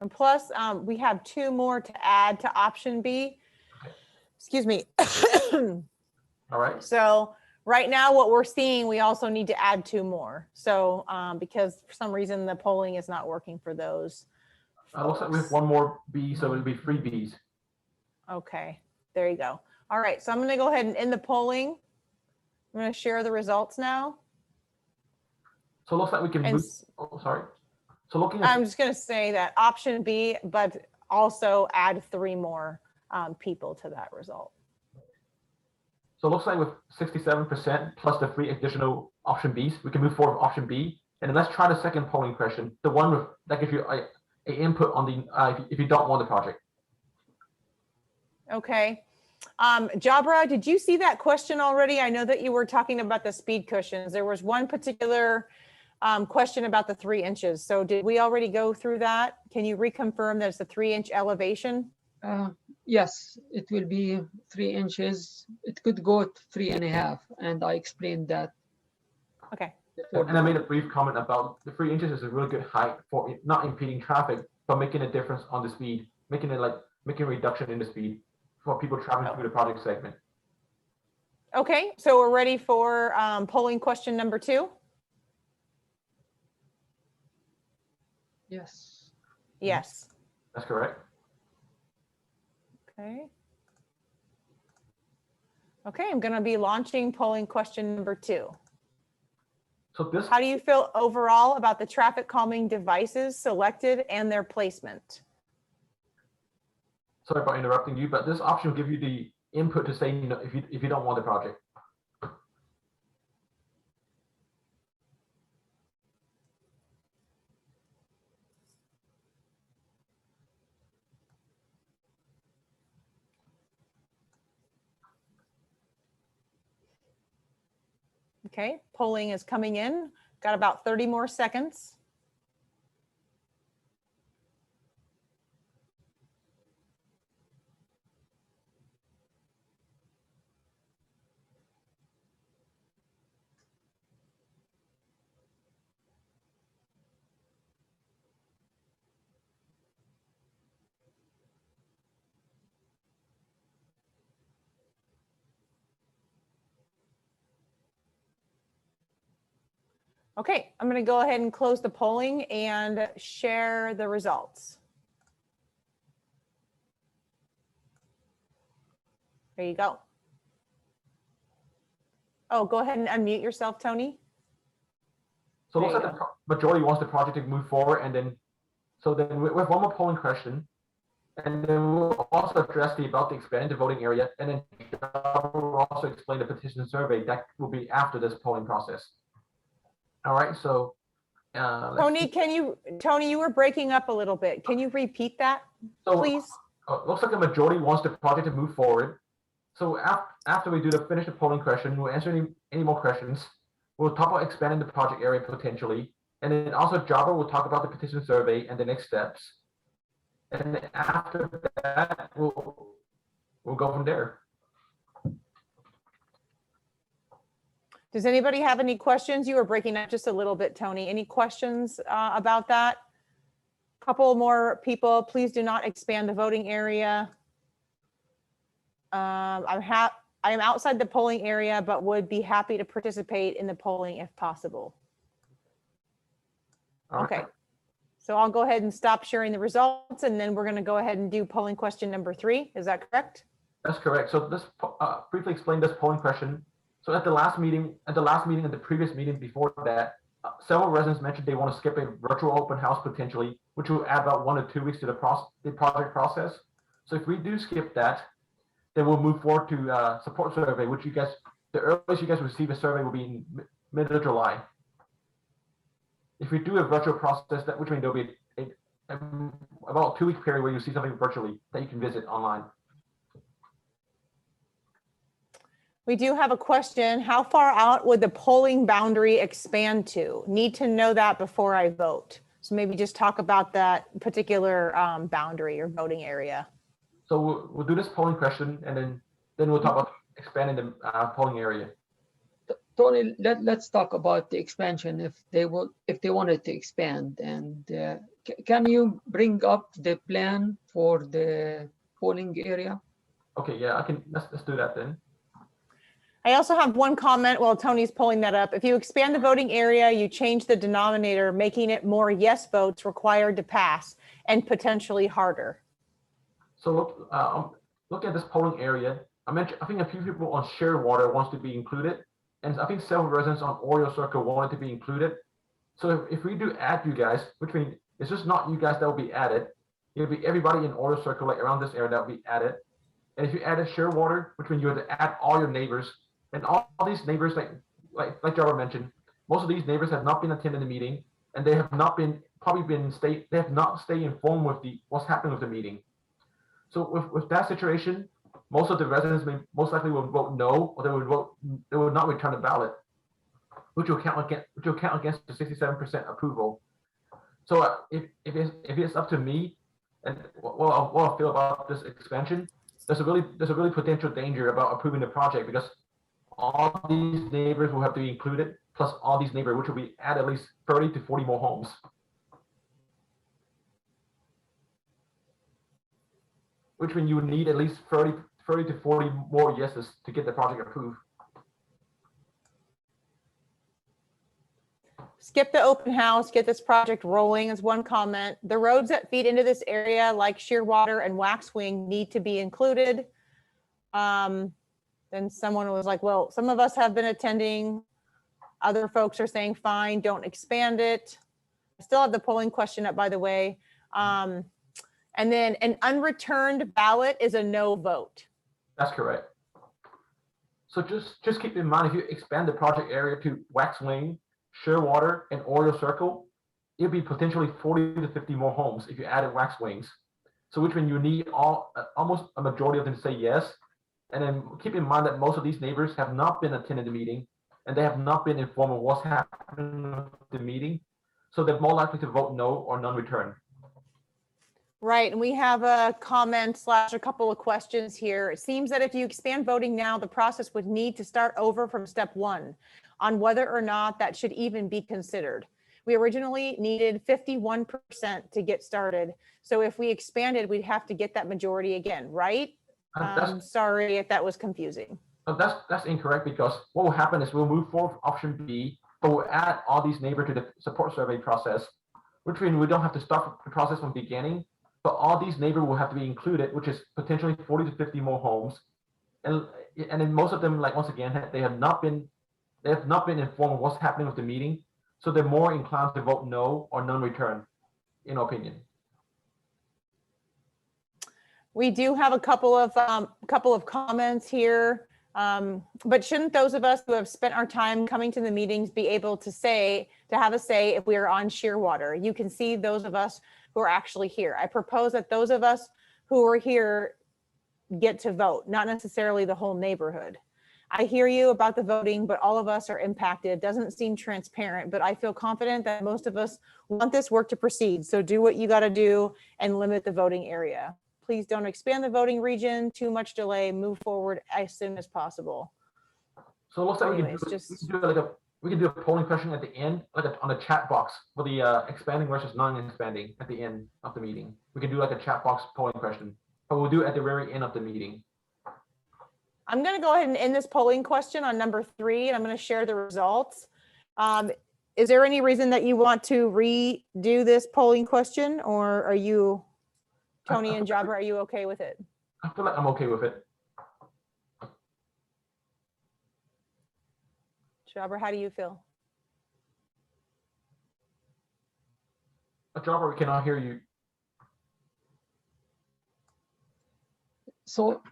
And plus, we have 2 more to add to option B. Okay. Excuse me. All right. So right now what we're seeing, we also need to add 2 more. So because for some reason the polling is not working for those. Looks like we have 1 more B, so it'll be 3 Bs. Okay, there you go. All right, so I'm going to go ahead and end the polling. I'm going to share the results now. So it looks like we can And move. Oh, sorry. So looking at I'm just going to say that option B, but also add 3 more people to that result. So it looks like with 67% plus the 3 additional option Bs, we can move forward with option B. And then let's try the second polling question, the one with, that gives you a input on the if you don't want the project. Okay. Jabra, did you see that question already? I know that you were talking about the speed cushions. There was one particular question about the 3 inches. So did we already go through that? Can you reconfirm that it's a 3-inch elevation? Yes, it will be 3 inches. It could go to 3.5, and I explained that. Okay. And I made a brief comment about the 3 inches is a really good height for not impeding traffic, but making a difference on the speed, making a reduction in the speed for people traveling through the project segment. Okay, so we're ready for polling question number 2. Yes. Yes. That's correct. Okay. Okay, I'm going to be launching polling question number 2. So this, How do you feel overall about the traffic calming devices selected and their placement? sorry about interrupting you, but this option will give you the input to say no if you don't want the project. Okay, polling is coming in. Got about 30 more seconds. Okay, I'm going to go ahead and close the polling and share the results. There you go. Oh, go ahead and unmute yourself, Tony. So it There looks you like the majority wants the project to move forward, and then we have one more polling question, and then we'll also address about the expanded voting area, and then we'll also explain the petition survey that will be after this polling process. All right, so Tony, Tony, you were breaking up a little bit. Can you repeat that, please? It looks like a majority wants the project to move forward. So after we finish the polling question, we'll answer any more questions. We'll talk about expanding the project area potentially. And then also Java will talk about the petition survey and the next steps. And then after that, we'll go from there. Does anybody have any questions? You were breaking up just a little bit, Tony. Any questions about that? Couple more people. Please do not expand the voting area. I am outside the polling area, but would be happy to participate in the polling if possible. Okay, so I'll go ahead and stop sharing the results, and then we're going to go ahead and do polling question number 3. Is that correct? That's correct. So this briefly explain this polling question. So at the last meeting, and the previous meeting before that, several residents mentioned they want to skip a virtual open house potentially, which will add about 1 to 2 weeks to the project process. So if we do skip that, then we'll move forward to support survey, which the earliest you guys receive a survey will be in mid of July. If we do a virtual process, which means there'll be about a 2-week period where you see something virtually that you can visit online. We do have a question. How far out would the polling boundary expand to? Need to know that before I vote. So maybe just talk about that particular boundary or voting area. So we'll do this polling question, and then we'll talk about expanding the polling area. Tony, let's talk about the expansion if they wanted to expand. And can you bring up the plan for the polling area? Okay, yeah, I can. Let's do that then. I also have one comment while Tony's pulling that up. If you expand the voting area, you change the denominator, making it more yes votes required to pass and potentially harder. So look at this polling area. I think a few people on Shearwater wants to be included, and I think several residents on Oriole Circle wanted to be included. So if we do add you guys, which means it's just not you guys that will be added, it'll be everybody in Oriole Circle, like around this area, that will be added. And if you added Shearwater, which means you have to add all your neighbors, and all these neighbors, like Java mentioned, most of these neighbors have not been attending the meeting, and they have not they have not stayed informed with what's happening with the meeting. So with that situation, most of the residents most likely will vote no, or they would not return the ballot, which will count against the 67% approval. So if it's up to me, and what I feel about this expansion, there's a really potential danger about approving the project, because all these neighbors will have to be included, plus all these neighbors, which will be add at least 30 to 40 more homes. Which means you would need at least 30 to 40 more yeses to get the project approved. Skip the open house, get this project rolling is one comment. The roads that feed into this area, like Shearwater and Waxwing, need to be included. Then someone was like, well, some of us have been attending. Other folks are saying, fine, don't expand it. I still have the polling question up, by the way. And then an unreturned ballot is a no vote. That's correct. So just keep in mind, if you expand the project area to Wax Wing, Shearwater, and Oriole Circle, it'll be potentially 40 to 50 more homes if you added Wax Wings. So which means you need almost a majority of them to say yes. And then keep in mind that most of these neighbors have not been attending the meeting, and they have not been informed of what's happening with the meeting. So they're more likely to vote no or non-return. Right, and we have a comment / a couple of questions here. It seems that if you expand voting now, the process would need to start over from step 1 on whether or not that should even be considered. We originally needed 51% to get started. So if we expanded, we'd have to get that majority again, right? Sorry if that was confusing. That's incorrect, because what will happen is we'll move forward with option B, but we'll add all these neighbors to the support survey process, which means we don't have to start the process from the beginning, but all these neighbors will have to be included, which is potentially 40 to 50 more homes. And then most of them, like, once again, they have not been informed of what's happening with the meeting. So they're more inclined to vote no or non-return, in our opinion. We do have a couple of comments here, but shouldn't those of us who have spent our time coming to the meetings be able to have a say if we are on Shearwater? You can see those of us who are actually here. I propose that those of us who are here get to vote, not necessarily the whole neighborhood. I hear you about the voting, but all of us are impacted. It doesn't seem transparent, but I feel confident that most of us want this work to proceed. So do what you got to do and limit the voting area. Please don't expand the voting region, too much delay, move forward as soon as possible. So it looks like Anyways, we can do a polling question at the end, like on the chat box for the expanding versus non-expanding at the end of the meeting. We can do like a chat box polling question, but we'll do it at the very end of the meeting. I'm going to go ahead and end this polling question on number 3, and I'm going to share the results. Is there any reason that you want to redo this polling question, or are you, Tony and Jabra, are you okay with it? I feel like I'm okay with it. Jabra, how do you feel? Jabra, we cannot hear you. So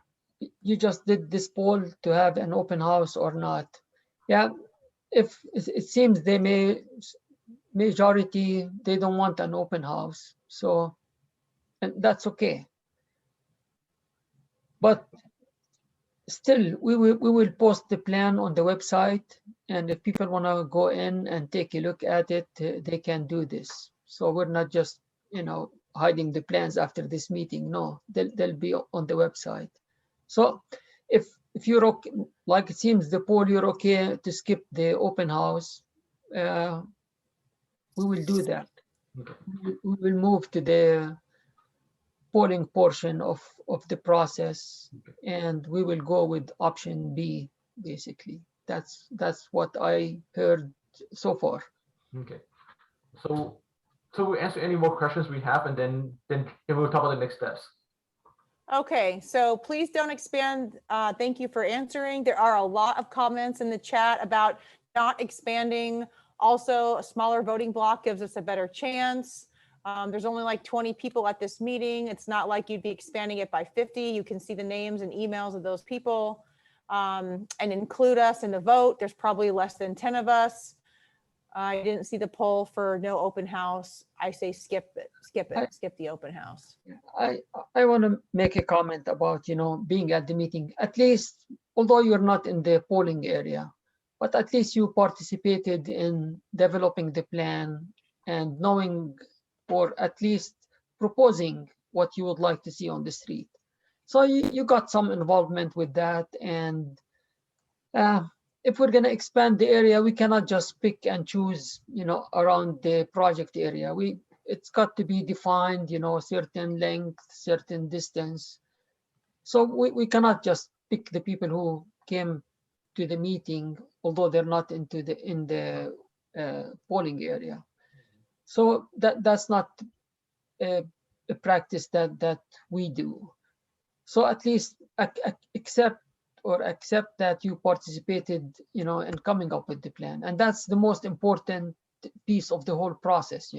you just did this poll to have an open house or not? Yeah, if it seems majority, they don't want an open house. So, and that's okay. But still, we will post the plan on the website, and if people want to go in and take a look at it, they can do this. So we're not just, hiding the plans after this meeting. No, they'll be on the website. So if you're okay, like it seems the poll, you're okay to skip the open house, we will do that. Okay. We will move to the polling portion of the process, and we will go with option B, basically. That's what I heard so far. Okay. So we'll answer any more questions we have, and then we'll talk about the next steps. Okay, so please don't expand. Thank you for answering. There are a lot of comments in the chat about not expanding. Also, a smaller voting block gives us a better chance. There's only like 20 people at this meeting. It's not like you'd be expanding it by 50. You can see the names and emails of those people and include us in the vote. There's probably less than 10 of us. I didn't see the poll for no open house. I say skip it, skip the open house. I want to make a comment about, being at the meeting. At least, although you're not in the polling area, but at least you participated in developing the plan and knowing, or at least proposing what you would like to see on the street. So you got some involvement with that. And if we're going to expand the area, we cannot just pick and choose, around the project area. It's got to be defined, certain length, certain distance. So we cannot just pick the people who came to the meeting, although they're not in the polling area. So that's not a practice that we do. So at least accept that you participated, in coming up with the plan. And that's the most important piece of the whole process,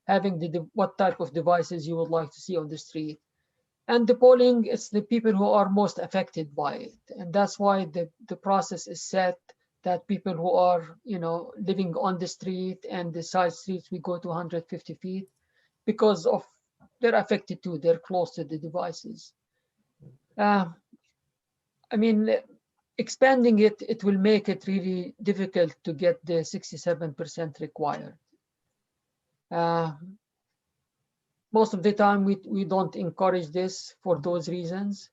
having what type of devices you would like to see on the street. And the polling, it's the people who are most affected by it. And that's why the process is set that people who are, living on the street and the side streets, we go to 150 feet because of they're affected too. They're close to the devices. Expanding it will make it really difficult to get the 67% required. Most of the time, we don't encourage this for those reasons.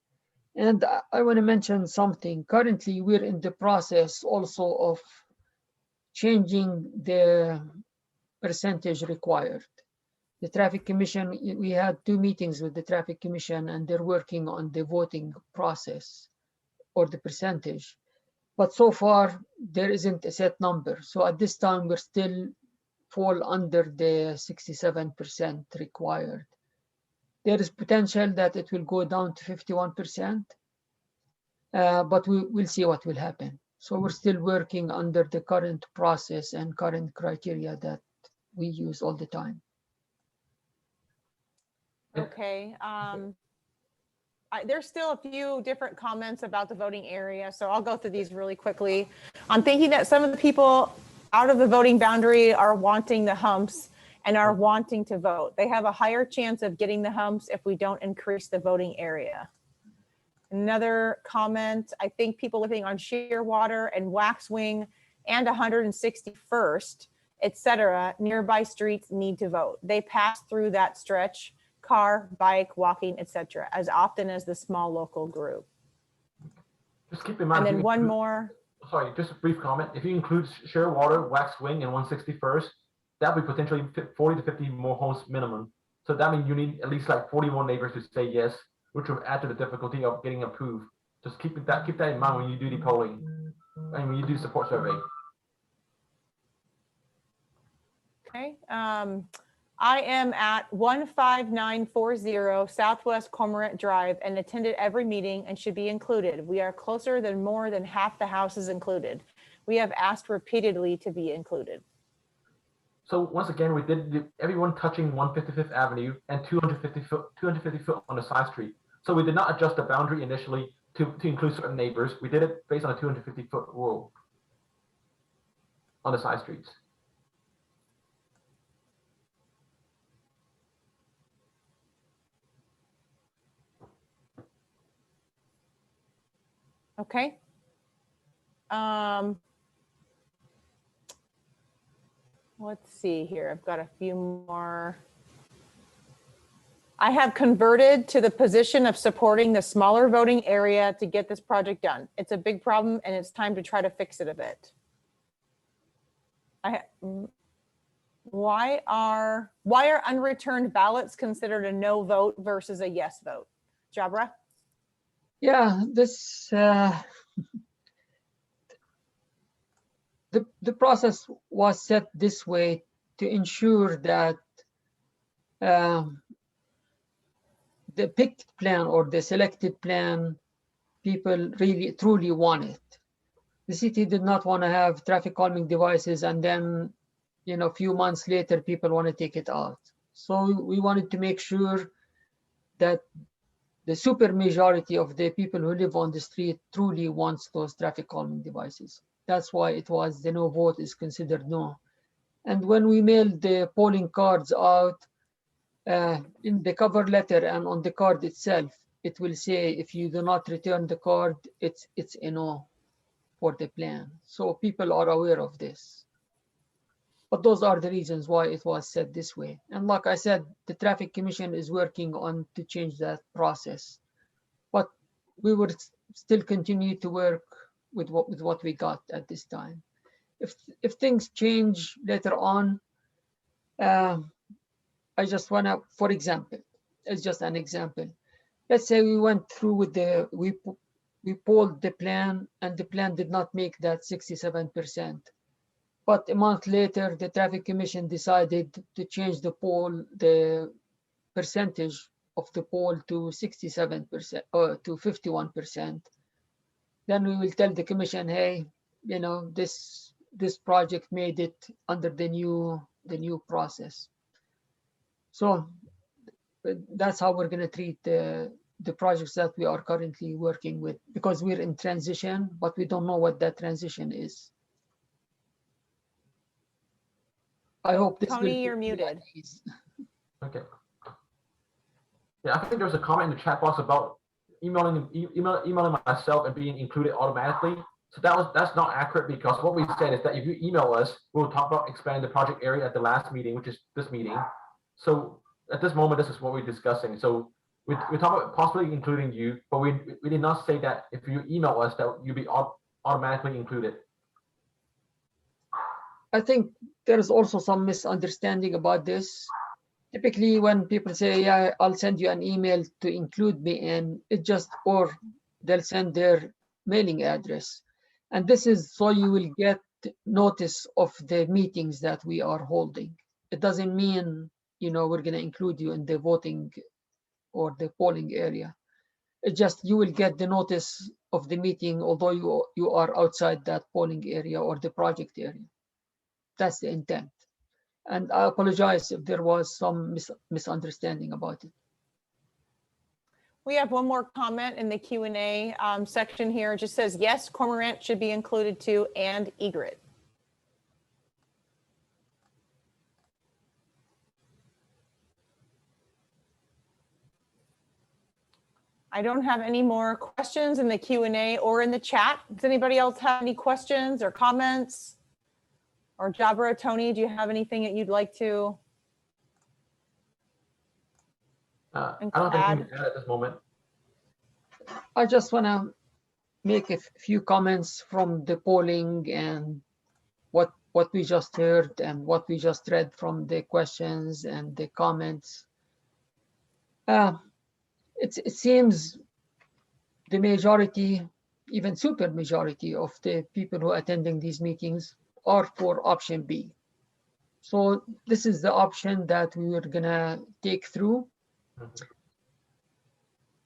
And I want to mention something. Currently, we're in the process also of changing the percentage required. The Traffic Commission, we had 2 meetings with the Traffic Commission, and they're working on the voting process or the percentage. But so far, there isn't a set number. So at this time, we're still fall under the 67% required. There is potential that it will go down to 51%, but we'll see what will happen. So we're still working under the current process and current criteria that we use all the time. Okay. There's still a few different comments about the voting area, so I'll go through these really quickly. I'm thinking that some of the people out of the voting boundary are wanting the humps and are wanting to vote. They have a higher chance of getting the humps if we don't increase the voting area. Another comment, I think people living on Shearwater and Waxwing and 161st, etc., nearby streets need to vote. They pass through that stretch, car, bike, walking, etc., as often as the small local group. Just keep in mind. And then one more. Sorry, just a brief comment. If you include Shearwater, Waxwing, and 161st, that would be potentially 40 to 50 more homes minimum. So that means you need at least like 40 more neighbors to say yes, which will add to the difficulty of getting approved. Just keep that in mind when you do the polling and when you do support survey. Okay. I am at 15940 Southwest Cormorant Drive and attended every meeting and should be included. We are closer than more than half the houses included. We have asked repeatedly to be included. So once again, we did everyone touching 155th Avenue and 250 foot on the side street. So we did not adjust the boundary initially to include certain neighbors. We did it based on a 250 foot rule on the side streets. Okay. Let's see here. I've got a few more. I have converted to the position of supporting the smaller voting area to get this project done. It's a big problem and it's time to try to fix it a bit. Why are unreturned ballots considered a no vote versus a yes vote? Jabra? Yeah, this the process was set this way to ensure that the picked plan or the selected plan, people really truly want it. The city did not want to have traffic calming devices and then, a few months later, people want to take it out. So we wanted to make sure that the super majority of the people who live on the street truly wants those traffic calming devices. That's why it was the no vote is considered no. And when we mailed the polling cards out, in the cover letter and on the card itself, it will say if you do not return the card, it's a no for the plan. So people are aware of this. But those are the reasons why it was set this way. And like I said, the Traffic Commission is working on to change that process. But we would still continue to work with what we got at this time. If things change later on, I just want to, for example, it's just an example. Let's say we went through with we polled the plan and the plan did not make that 67%. But a month later, the Traffic Commission decided to change the percentage of the poll to 67% or to 51%. Then we will tell the commission, hey, this project made it under the new process. So that's how we're going to treat the projects that we are currently working with, because we're in transition, but we don't know what that transition is. I hope this Tony, will you're put you at muted. ease. Okay. Yeah, I think there's a comment in the chat box about emailing myself and being included automatically. So that's not accurate, because what we said is that if you email us, we'll talk about expanding the project area at the last meeting, which is this meeting. So at this moment, this is what we're discussing. So we're talking about possibly including you, but we did not say that if you email us that you'll be automatically included. I think there's also some misunderstanding about this. Typically, when people say, yeah, I'll send you an email to include me in, it just, or they'll send their mailing address. And this is so you will get notice of the meetings that we are holding. It doesn't mean, we're going to include you in the voting or the polling area. It's just you will get the notice of the meeting, although you are outside that polling area or the project area. That's the intent. And I apologize if there was some misunderstanding about it. We have one more comment in the Q&A section here. It just says, yes, Cormorant should be included too, and Egret. I don't have any more questions in the Q&A or in the chat. Does anybody else have any questions or comments? Or Jabra, Tony, do you have anything that you'd like to? I don't have anything to add at this moment. I just want to make a few comments from the polling and what we just heard and what we just read from the questions and the comments. It seems the majority, even super majority of the people who are attending these meetings are for option B. So this is the option that we were gonna take through.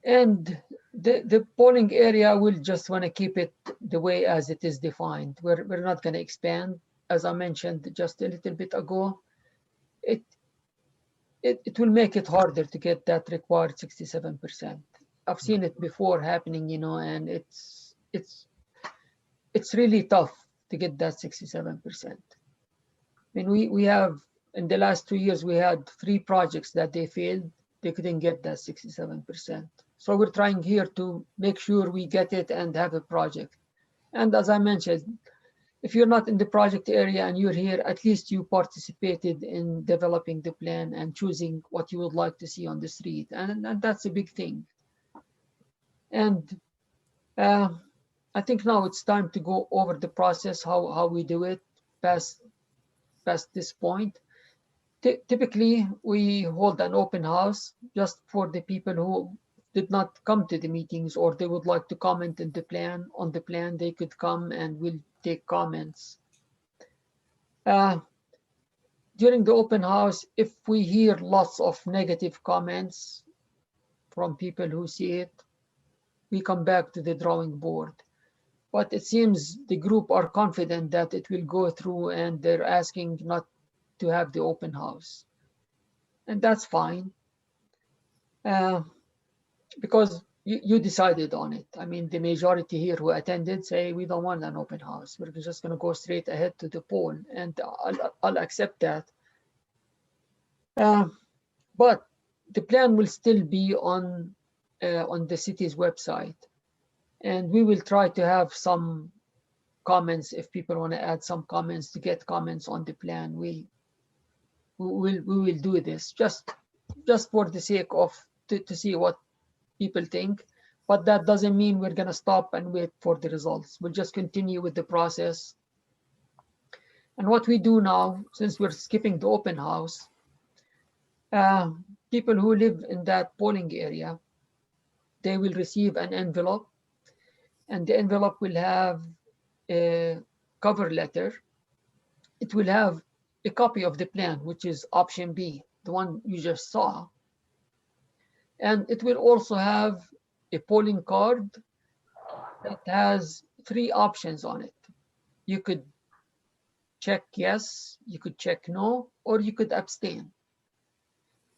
And the polling area will just want to keep it the way as it is defined. We're not going to expand. As I mentioned just a little bit ago, it will make it harder to get that required 67%. I've seen it before happening, and it's really tough to get that 67%. I mean, we have, in the last 2 years, we had 3 projects that they failed. They couldn't get that 67%. So we're trying here to make sure we get it and have a project. And as I mentioned, if you're not in the project area and you're here, at least you participated in developing the plan and choosing what you would like to see on the street. And that's a big thing. And I think now it's time to go over the process, how we do it past this point. Typically, we hold an open house just for the people who did not come to the meetings, or they would like to comment on the plan, they could come and we'll take comments. During the open house, if we hear lots of negative comments from people who see it, we come back to the drawing board. But it seems the group are confident that it will go through, and they're asking not to have the open house. And that's fine. Because you decided on it. I mean, the majority here who attended say we don't want an open house. We're just going to go straight ahead to the poll, and I'll accept that. But the plan will still be on the city's website, and we will try to have some comments if people want to add some comments, to get comments on the plan. We will do this just for the sake of to see what people think, but that doesn't mean we're going to stop and wait for the results. We'll just continue with the process. And what we do now, since we're skipping the open house, people who live in that polling area, they will receive an envelope, and the envelope will have a cover letter. It will have a copy of the plan, which is option B, the one you just saw. And it will also have a polling card that has 3 options on it. You could check yes, you could check no, or you could abstain.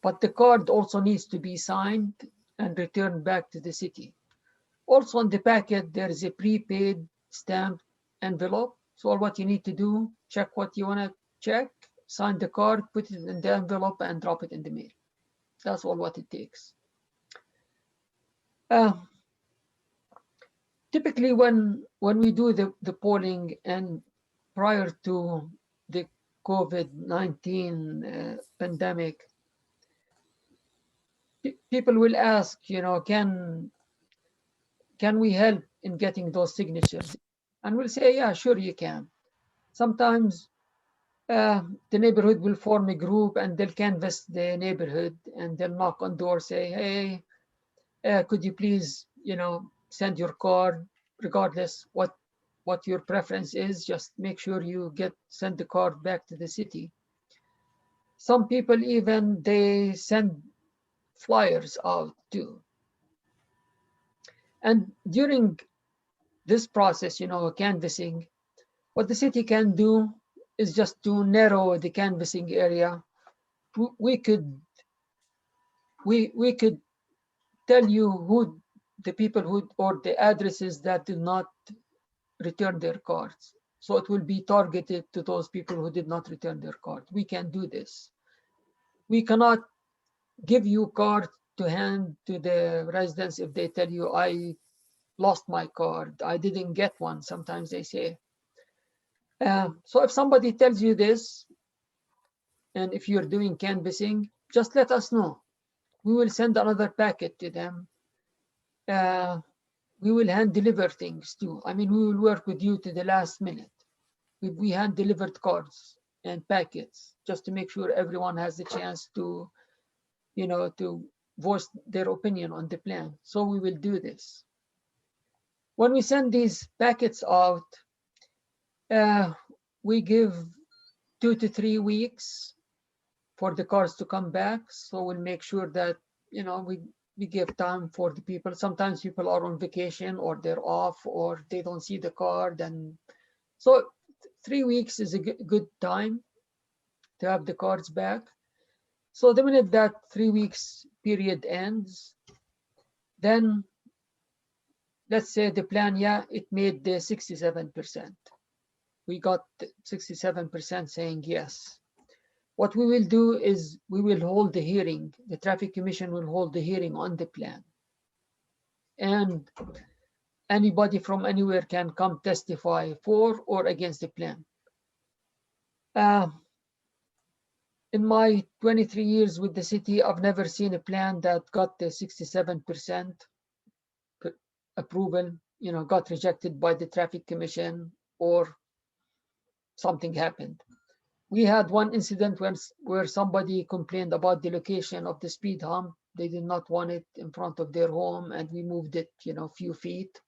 but the card also needs to be signed and returned back to the city. Also on the packet, there is a prepaid stamped envelope. So all what you need to do, check what you want to check, sign the card, put it in the envelope, and drop it in the mail. That's all what it takes. Typically, when we do the polling and prior to the COVID-19 pandemic, people will ask, can we help in getting those signatures? And we'll say, yeah, sure you can. Sometimes the neighborhood will form a group and they'll canvass the neighborhood and they'll knock on doors, say, hey, could you please, send your card, regardless what your preference is, just make sure you send the card back to the city. Some people even, they send flyers out too. And during this process, canvassing, what the city can do is just to narrow the canvassing area. We could tell you who the people who, or the addresses that did not return their cards. So it will be targeted to those people who did not return their card. We can do this. We cannot give you card to hand to the residents if they tell you, I lost my card, I didn't get one, sometimes they say. So if somebody tells you this, and if you're doing canvassing, just let us know. We will send another packet to them. We will hand deliver things too. I mean, we will work with you to the last minute. We hand delivered cards and packets just to make sure everyone has the chance to, to voice their opinion on the plan. So we will do this. When we send these packets out, we give 2 to 3 weeks for the cards to come back. So we'll make sure that, we give time for the people. Sometimes people are on vacation or they're off or they don't see the card. And so 3 weeks is a good time to have the cards back. So the minute that 3 weeks period ends, then let's say the plan, it made the 67%. We got 67% saying yes. What we will do is we will hold the hearing. The Traffic Commission will hold the hearing on the plan. And anybody from anywhere can come testify for or against the plan. In my 23 years with the city, I've never seen a plan that got the 67% approval, got rejected by the Traffic Commission or something happened. We had one incident where somebody complained about the location of the speed hump. They did not want it in front of their home, and we moved it, a few feet,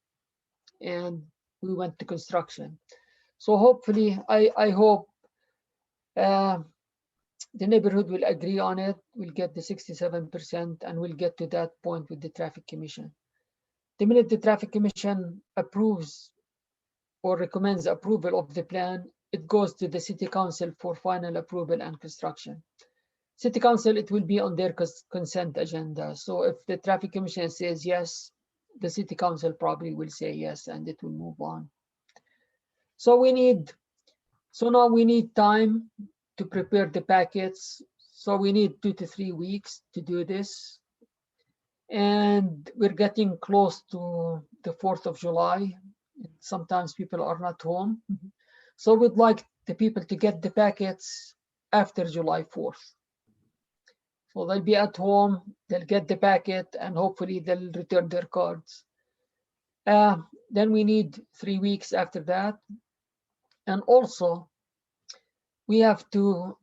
and we went to construction. So hopefully, I hope the neighborhood will agree on it. We'll get the 67%, and we'll get to that point with the Traffic Commission. The minute the Traffic Commission approves or recommends approval of the plan, it goes to the City Council for final approval and construction. City Council, it will be on their consent agenda. So if the Traffic Commission says yes, the City Council probably will say yes, and it will move on. So now we need time to prepare the packets. So we need 2 to 3 weeks to do this. And we're getting close to the 4th of July. Sometimes people are not home. So we'd like the people to get the packets after July 4th. So they'll be at home, they'll get the packet, and hopefully they'll return their cards. Then we need 3 weeks after that. And also, we have to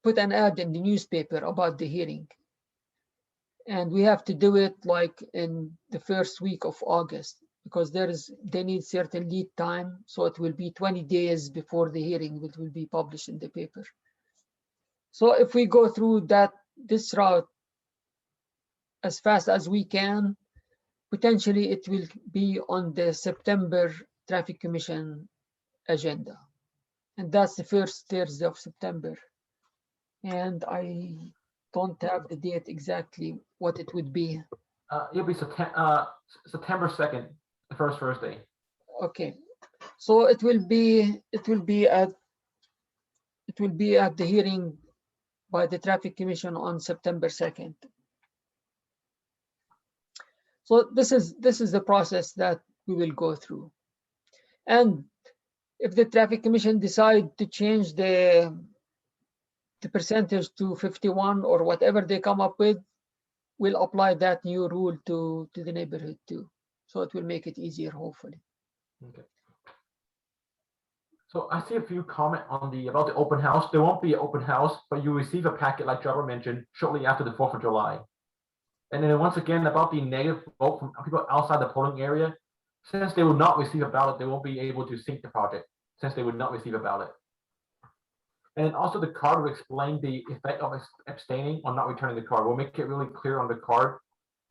put an ad in the newspaper about the hearing. And we have to do it like in the first week of August, because they need certain lead time. So it will be 20 days before the hearing, which will be published in the paper. So if we go through this route as fast as we can, potentially it will be on the September Traffic Commission agenda. And that's the first Thursday of September. and I don't have the date exactly what it would be. It'll be September 2nd, the first Thursday. Okay, so it will be at the hearing by the Traffic Commission on September 2nd. So this is the process that we will go through. And if the Traffic Commission decide to change the percentage to 51 or whatever they come up with, we'll apply that new rule to the neighborhood too. So it will make it easier, hopefully. Okay. So I see a few comment on about the open house. There won't be an open house, but you receive a packet like Jabbar mentioned shortly after the 4th of July. And then once again about the negative vote from people outside the polling area, since they will not receive a ballot, they won't be able to sync the project since they would not receive a ballot. And also the card will explain the effect of abstaining or not returning the card. We'll make it really clear on the card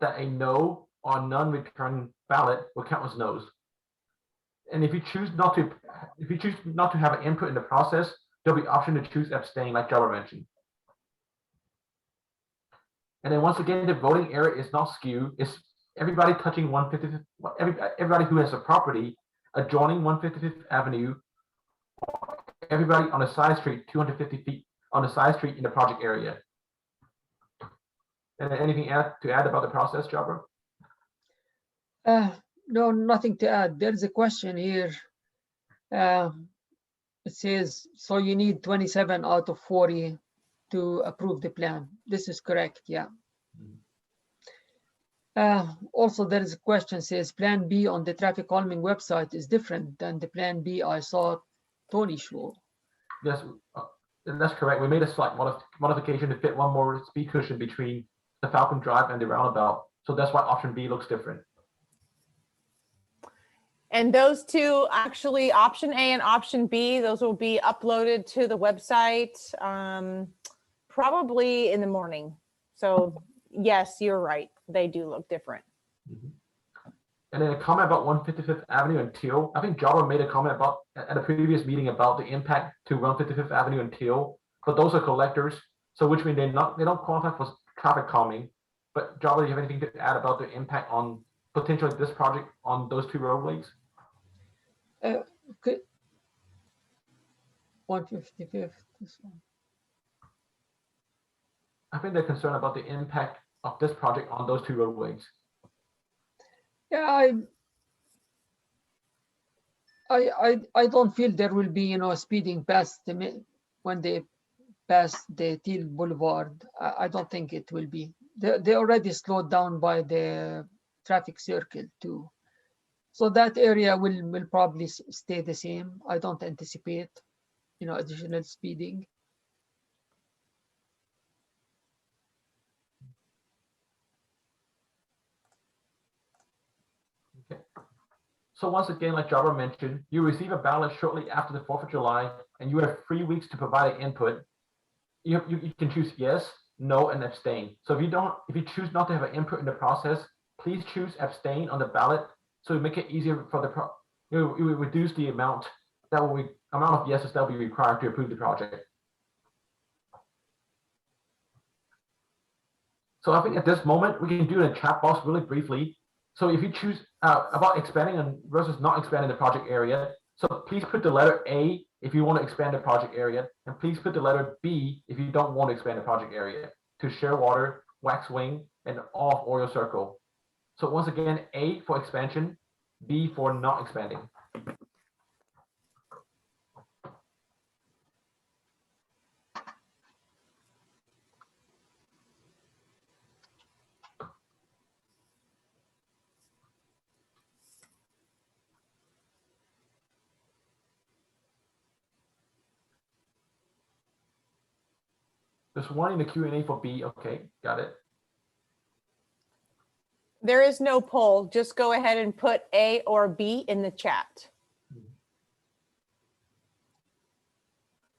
that a no or non-return ballot will count as no's. And if you choose not to have an input in the process, there'll be option to choose abstain, like Jabbar mentioned. And then once again, the voting area is not skewed. It's everybody touching 155th, everybody who has a property adjoining 155th Avenue, everybody on a side street 250 feet on a side street in the project area. And then anything to add about the process, Jabbar? No, nothing to add. There's a question here. It says, so you need 27 out of 40 to approve the plan. This is correct, yeah. Also, there is a question says Plan B on the traffic calming website is different than the Plan B I saw Tony show. Yes, that's correct. We made a slight modification to fit one more speed cushion between the Falcon Drive and the roundabout. So that's why option B looks different. And those two, actually, option A and option B, those will be uploaded to the website probably in the morning. So yes, you're right. They do look different. And then a comment about 155th Avenue and Teal. I think Jabbar made a comment about at a previous meeting about the impact to 155th Avenue and Teal, but those are collectors. So which means they don't qualify for traffic calming. But Jabbar, do you have anything to add about the impact on potentially this project on those two roadways? 155th, this one. I think they're concerned about the impact of this project on those two roadways. Yeah, I don't feel there will be, speeding past when they pass the Teal Boulevard. I don't think it will be. They already slowed down by the traffic circle too. So that area will probably stay the same. I don't anticipate, additional speeding. Okay. So once again, like Jabbar mentioned, you receive a ballot shortly after the 4th of July, and you have 3 weeks to provide an input. You can choose yes, no, and abstain. So if you choose not to have an input in the process, please choose abstain on the ballot. So we make it easier for it will reduce the amount of yeses that will be required to approve the project. So I think at this moment we can do it in the chat box really briefly. So if you choose about expanding versus not expanding the project area, so please put the letter A if you want to expand the project area, and please put the letter B if you don't want to expand the project area to Shearwater, Waxwing, and off Oriole Circle. So once again, A for expansion, B for not expanding. There's one in the Q&A for B. Okay, got it. There is no poll. Just go ahead and put A or B in the chat.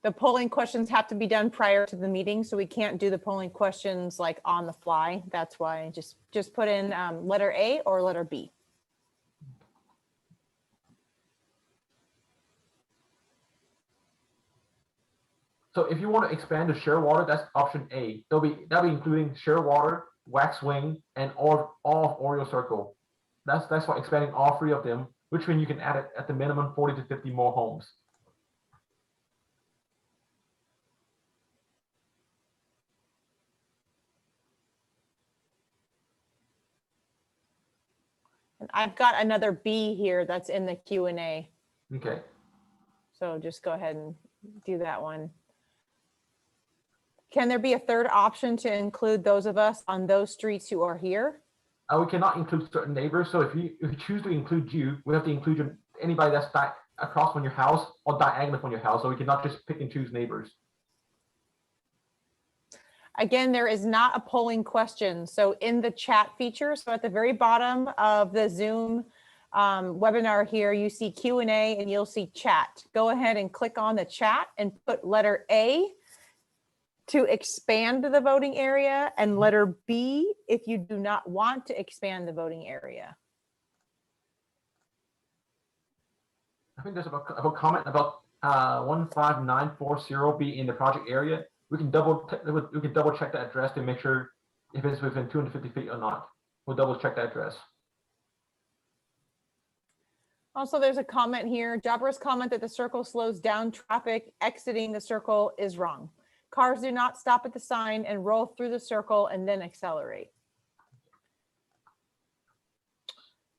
The polling questions have to be done prior to the meeting, so we can't do the polling questions like on the fly. That's why just put in letter A or letter B. So if you want to expand to share water, that's option A. That'll be including share water, wax wing, and all of Oreo Circle. That's for expanding all three of them, which means you can add it at the minimum 40 to 50 more homes. And I've got another B here that's in the Q&A. Okay. So just go ahead and do that one. Can there be a third option to include those of us on those streets who are here? We cannot include certain neighbors. So if you choose to include you, we have to include anybody that's across from your house or diagonal from your house. So we cannot just pick and choose neighbors. Again, there is not a polling question. So in the chat feature, so at the very bottom of the Zoom webinar here, you see Q&A and you'll see chat. Go ahead and click on the chat and put letter A to expand the voting area and letter B if you do not want to expand the voting area. I think there's a comment about 15940 be in the project area. We can double check the address to make sure if it's within 250 feet or not. We'll double check the address. Also, there's a comment here. Jabra's comment that the circle slows down traffic exiting the circle is wrong. Cars do not stop at the sign and roll through the circle and then accelerate.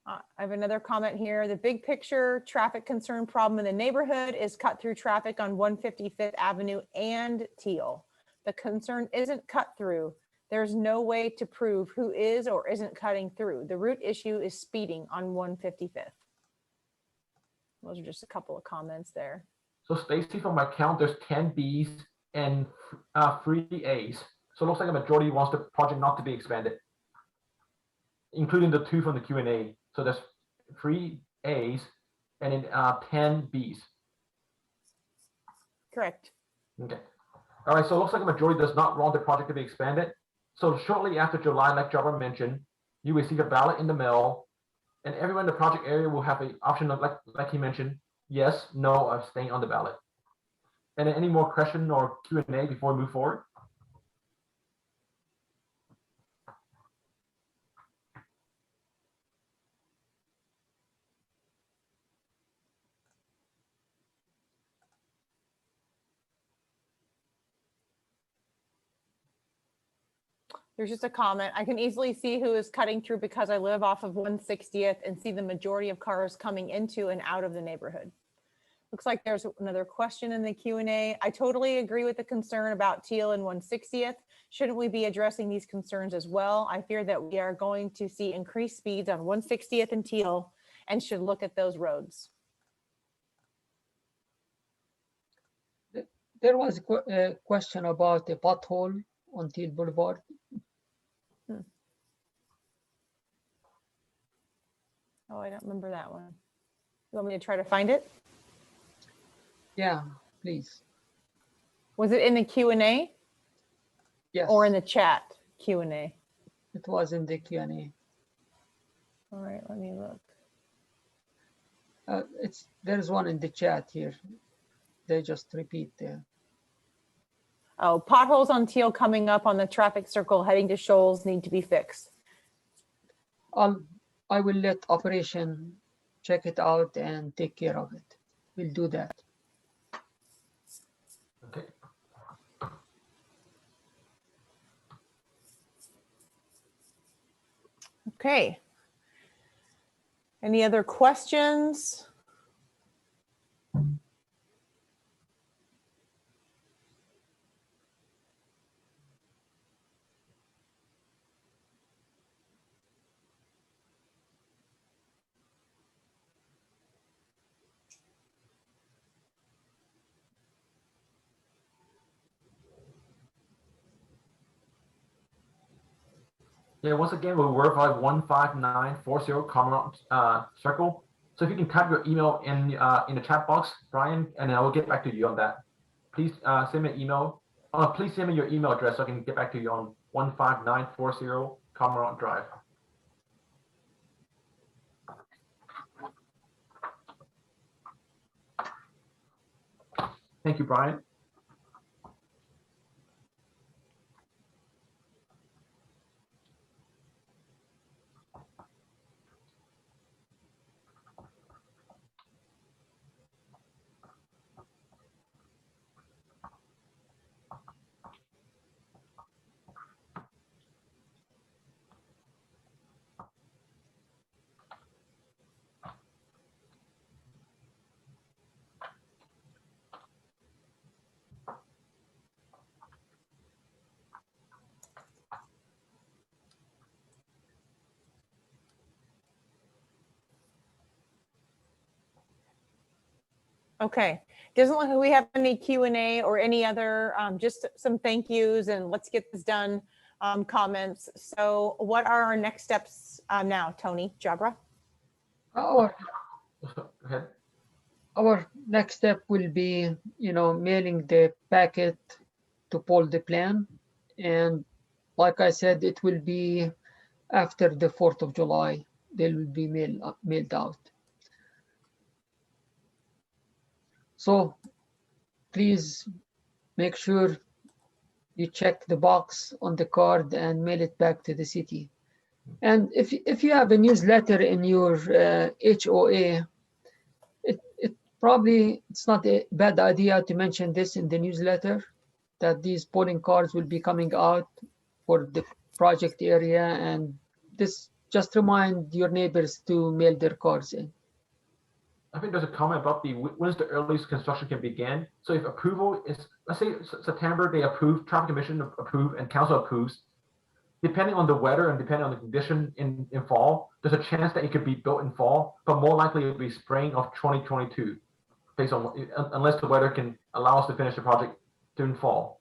I have another comment here. The big picture traffic concern problem in the neighborhood is cut through traffic on 155th Avenue and Teal. The concern isn't cut through. There's no way to prove who is or isn't cutting through. The root issue is speeding on 155th. Those are just a couple of comments there. So Stacy, from my count, there's 10 Bs and 3 As. So it looks like a majority wants the project not to be expanded, including the 2 from the Q&A. So there's 3 As and then 10 Bs. Correct. Okay. All right. So it looks like a majority does not want the project to be expanded. So shortly after July, like Jabbar mentioned, you receive a ballot in the mail, and everyone in the project area will have an option of, like he mentioned, yes, no, or abstain on the ballot. And then any more question or Q&A before we move forward? There's just a comment. I can easily see who is cutting through because I live off of 160th and see the majority of cars coming into and out of the neighborhood. Looks like there's another question in the Q&A. I totally agree with the concern about Teal and 160th. Shouldn't we be addressing these concerns as well? I fear that we are going to see increased speeds on 160th and Teal and should look at those roads. There was a question about a pothole on Teal Boulevard. Oh, I don't remember that one. You want me to try to find it? Yeah, please. Was it in the Q&A? Yes. Or in the chat Q&A? It was in the Q&A. All right, let me look. There's one in the chat here. They just repeat there. Oh, potholes on Teal coming up on the traffic circle heading to Shoals need to be fixed. I will let operation check it out and take care of it. We'll do that. Okay. Okay. Any other questions? Yeah, once again, we'll verify 15940 Commonwealth Circle. So if you can type your email in the chat box, Brian, and I will get back to you on that. Please send me an email. Please send me your email address so I can get back to you on 15940 Commonwealth Drive. Thank you, Brian. Okay, doesn't look like we have any Q&A or any other, just some thank yous and let's get this done comments. So what are our next steps now, Tony, Jabra? Our Go ahead. our next step will be, mailing the packet to Paul the plan. And like I said, it will be after the 4th of July. They will be mailed out. So please make sure you check the box on the card and mail it back to the city. And if you have a newsletter in your HOA, it's not a bad idea to mention this in the newsletter, that these polling cards will be coming out for the project area, and this just remind your neighbors to mail their cards in. I think there's a comment about when's the earliest construction can begin. So if approval is, let's say September, they approve, traffic commission approve, and council approves. Depending on the weather and depending on the condition in fall, there's a chance that it could be built in fall, but more likely it will be spring of 2022, based on unless the weather can allow us to finish the project during fall.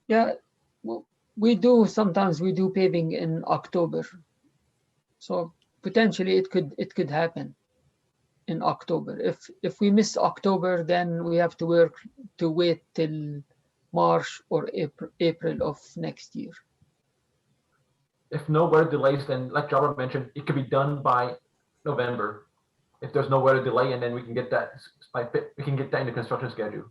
Yeah, well, sometimes we do paving in October, so potentially it could happen in October. If we miss October, then we have to wait till March or April of next year. If no weather delays, then like Jabra mentioned, it could be done by November. If there's no weather delay, and then we can get that in the construction schedule.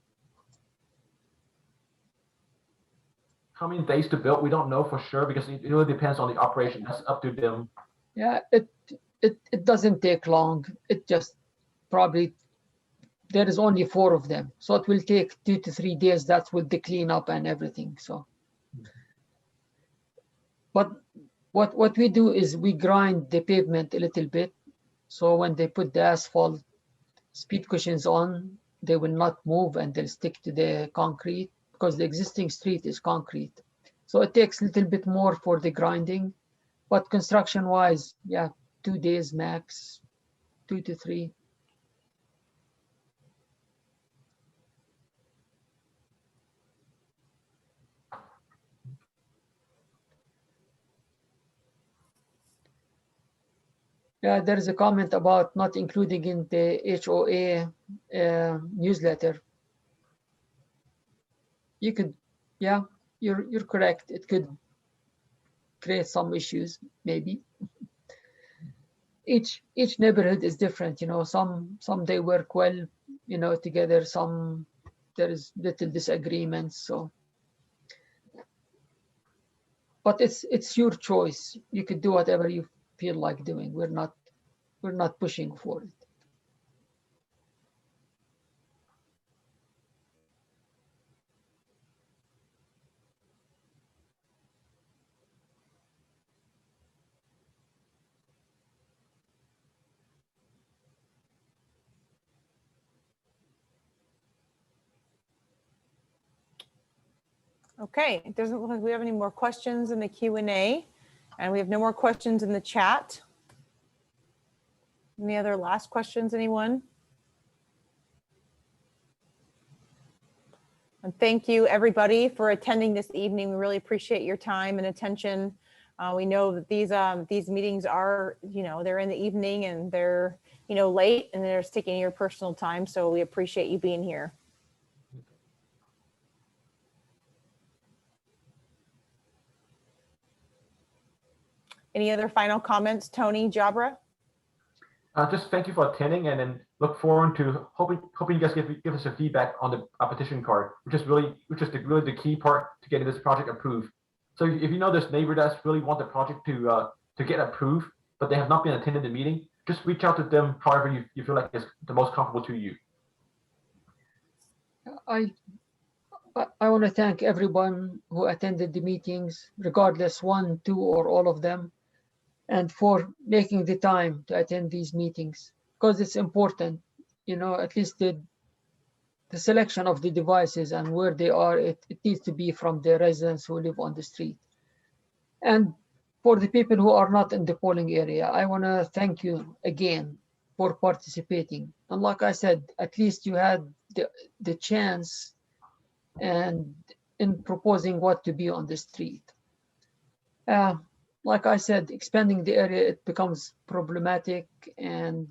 How many days to build? We don't know for sure because it really depends on the operation. That's up to them. Yeah, it doesn't take long. It just probably, there is only 4 of them, so it will take 2 to 3 days. That's with the cleanup and everything. So, but what we do is we grind the pavement a little bit, so when they put the asphalt speed cushions on, they will not move and they'll stick to the concrete, because the existing street is concrete. So it takes a little bit more for the grinding, but construction wise, yeah, 2 days max, 2 to 3. Yeah, there is a comment about not including in the HOA newsletter. You could, yeah, you're correct. It could create some issues, maybe. Each neighborhood is different, some they work well, together, some there is little disagreements. So, but it's your choice. You could do whatever you feel like doing. We're not pushing for it. Okay, it doesn't look like we have any more questions in the Q&A, and we have no more questions in the chat. Any other last questions, anyone? And thank you, everybody, for attending this evening. We really appreciate your time and attention. We know that these meetings are, they're in the evening and they're, late, and they're taking your personal time. So we appreciate you being here. Any other final comments, Tony, Jabra? Just thank you for attending, and then look forward to hoping you guys give us a feedback on the petition card, which is really the key part to getting this project approved. So if you know this neighbor that's really want the project to get approved, but they have not been attending the meeting, just reach out to them however you feel like is the most comfortable to you. I want to thank everyone who attended the meetings, regardless 1, 2, or all of them, and for making the time to attend these meetings, because it's important, at least the selection of the devices and where they are, it needs to be from the residents who live on the street. And for the people who are not in the polling area, I want to thank you again for participating. And like I said, at least you had the chance and in proposing what to be on the street. Like I said, expanding the area, it becomes problematic, and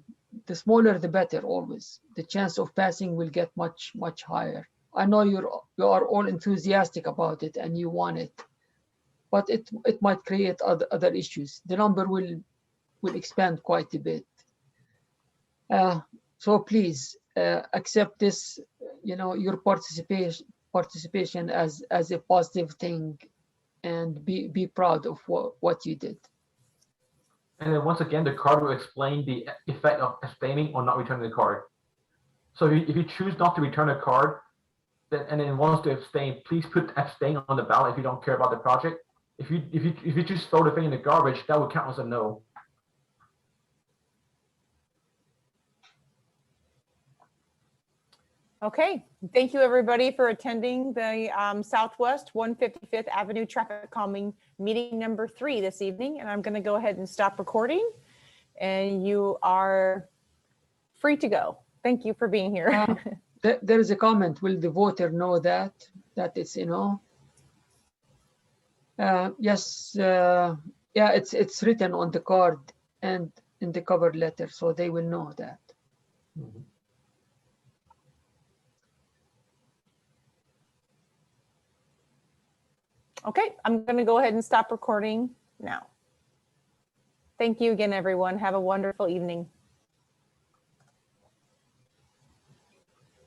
the smaller the better always. The chance of passing will get much, much higher. I know you are all enthusiastic about it and you want it, but it might create other issues. The number will expand quite a bit. So please accept this, your participation as a positive thing, and be proud of what you did. And then once again, the card will explain the effect of abstaining or not returning the card. So if you choose not to return a card, and then wants to abstain, please put abstain on the ballot if you don't care about the project. If you just throw the thing in the garbage, that would count as a no. Okay, thank you everybody for attending the Southwest 155th Avenue Traffic Calming Meeting number 3 this evening. And I'm going to go ahead and stop recording, and you are free to go. Thank you for being here. There is a comment. Will the voter know that it's yes, yeah, it's written on the card and in the cover letter, so they will know that. Mm-hmm. Okay, I'm going to go ahead and stop recording now. Thank you again, everyone. Have a wonderful evening.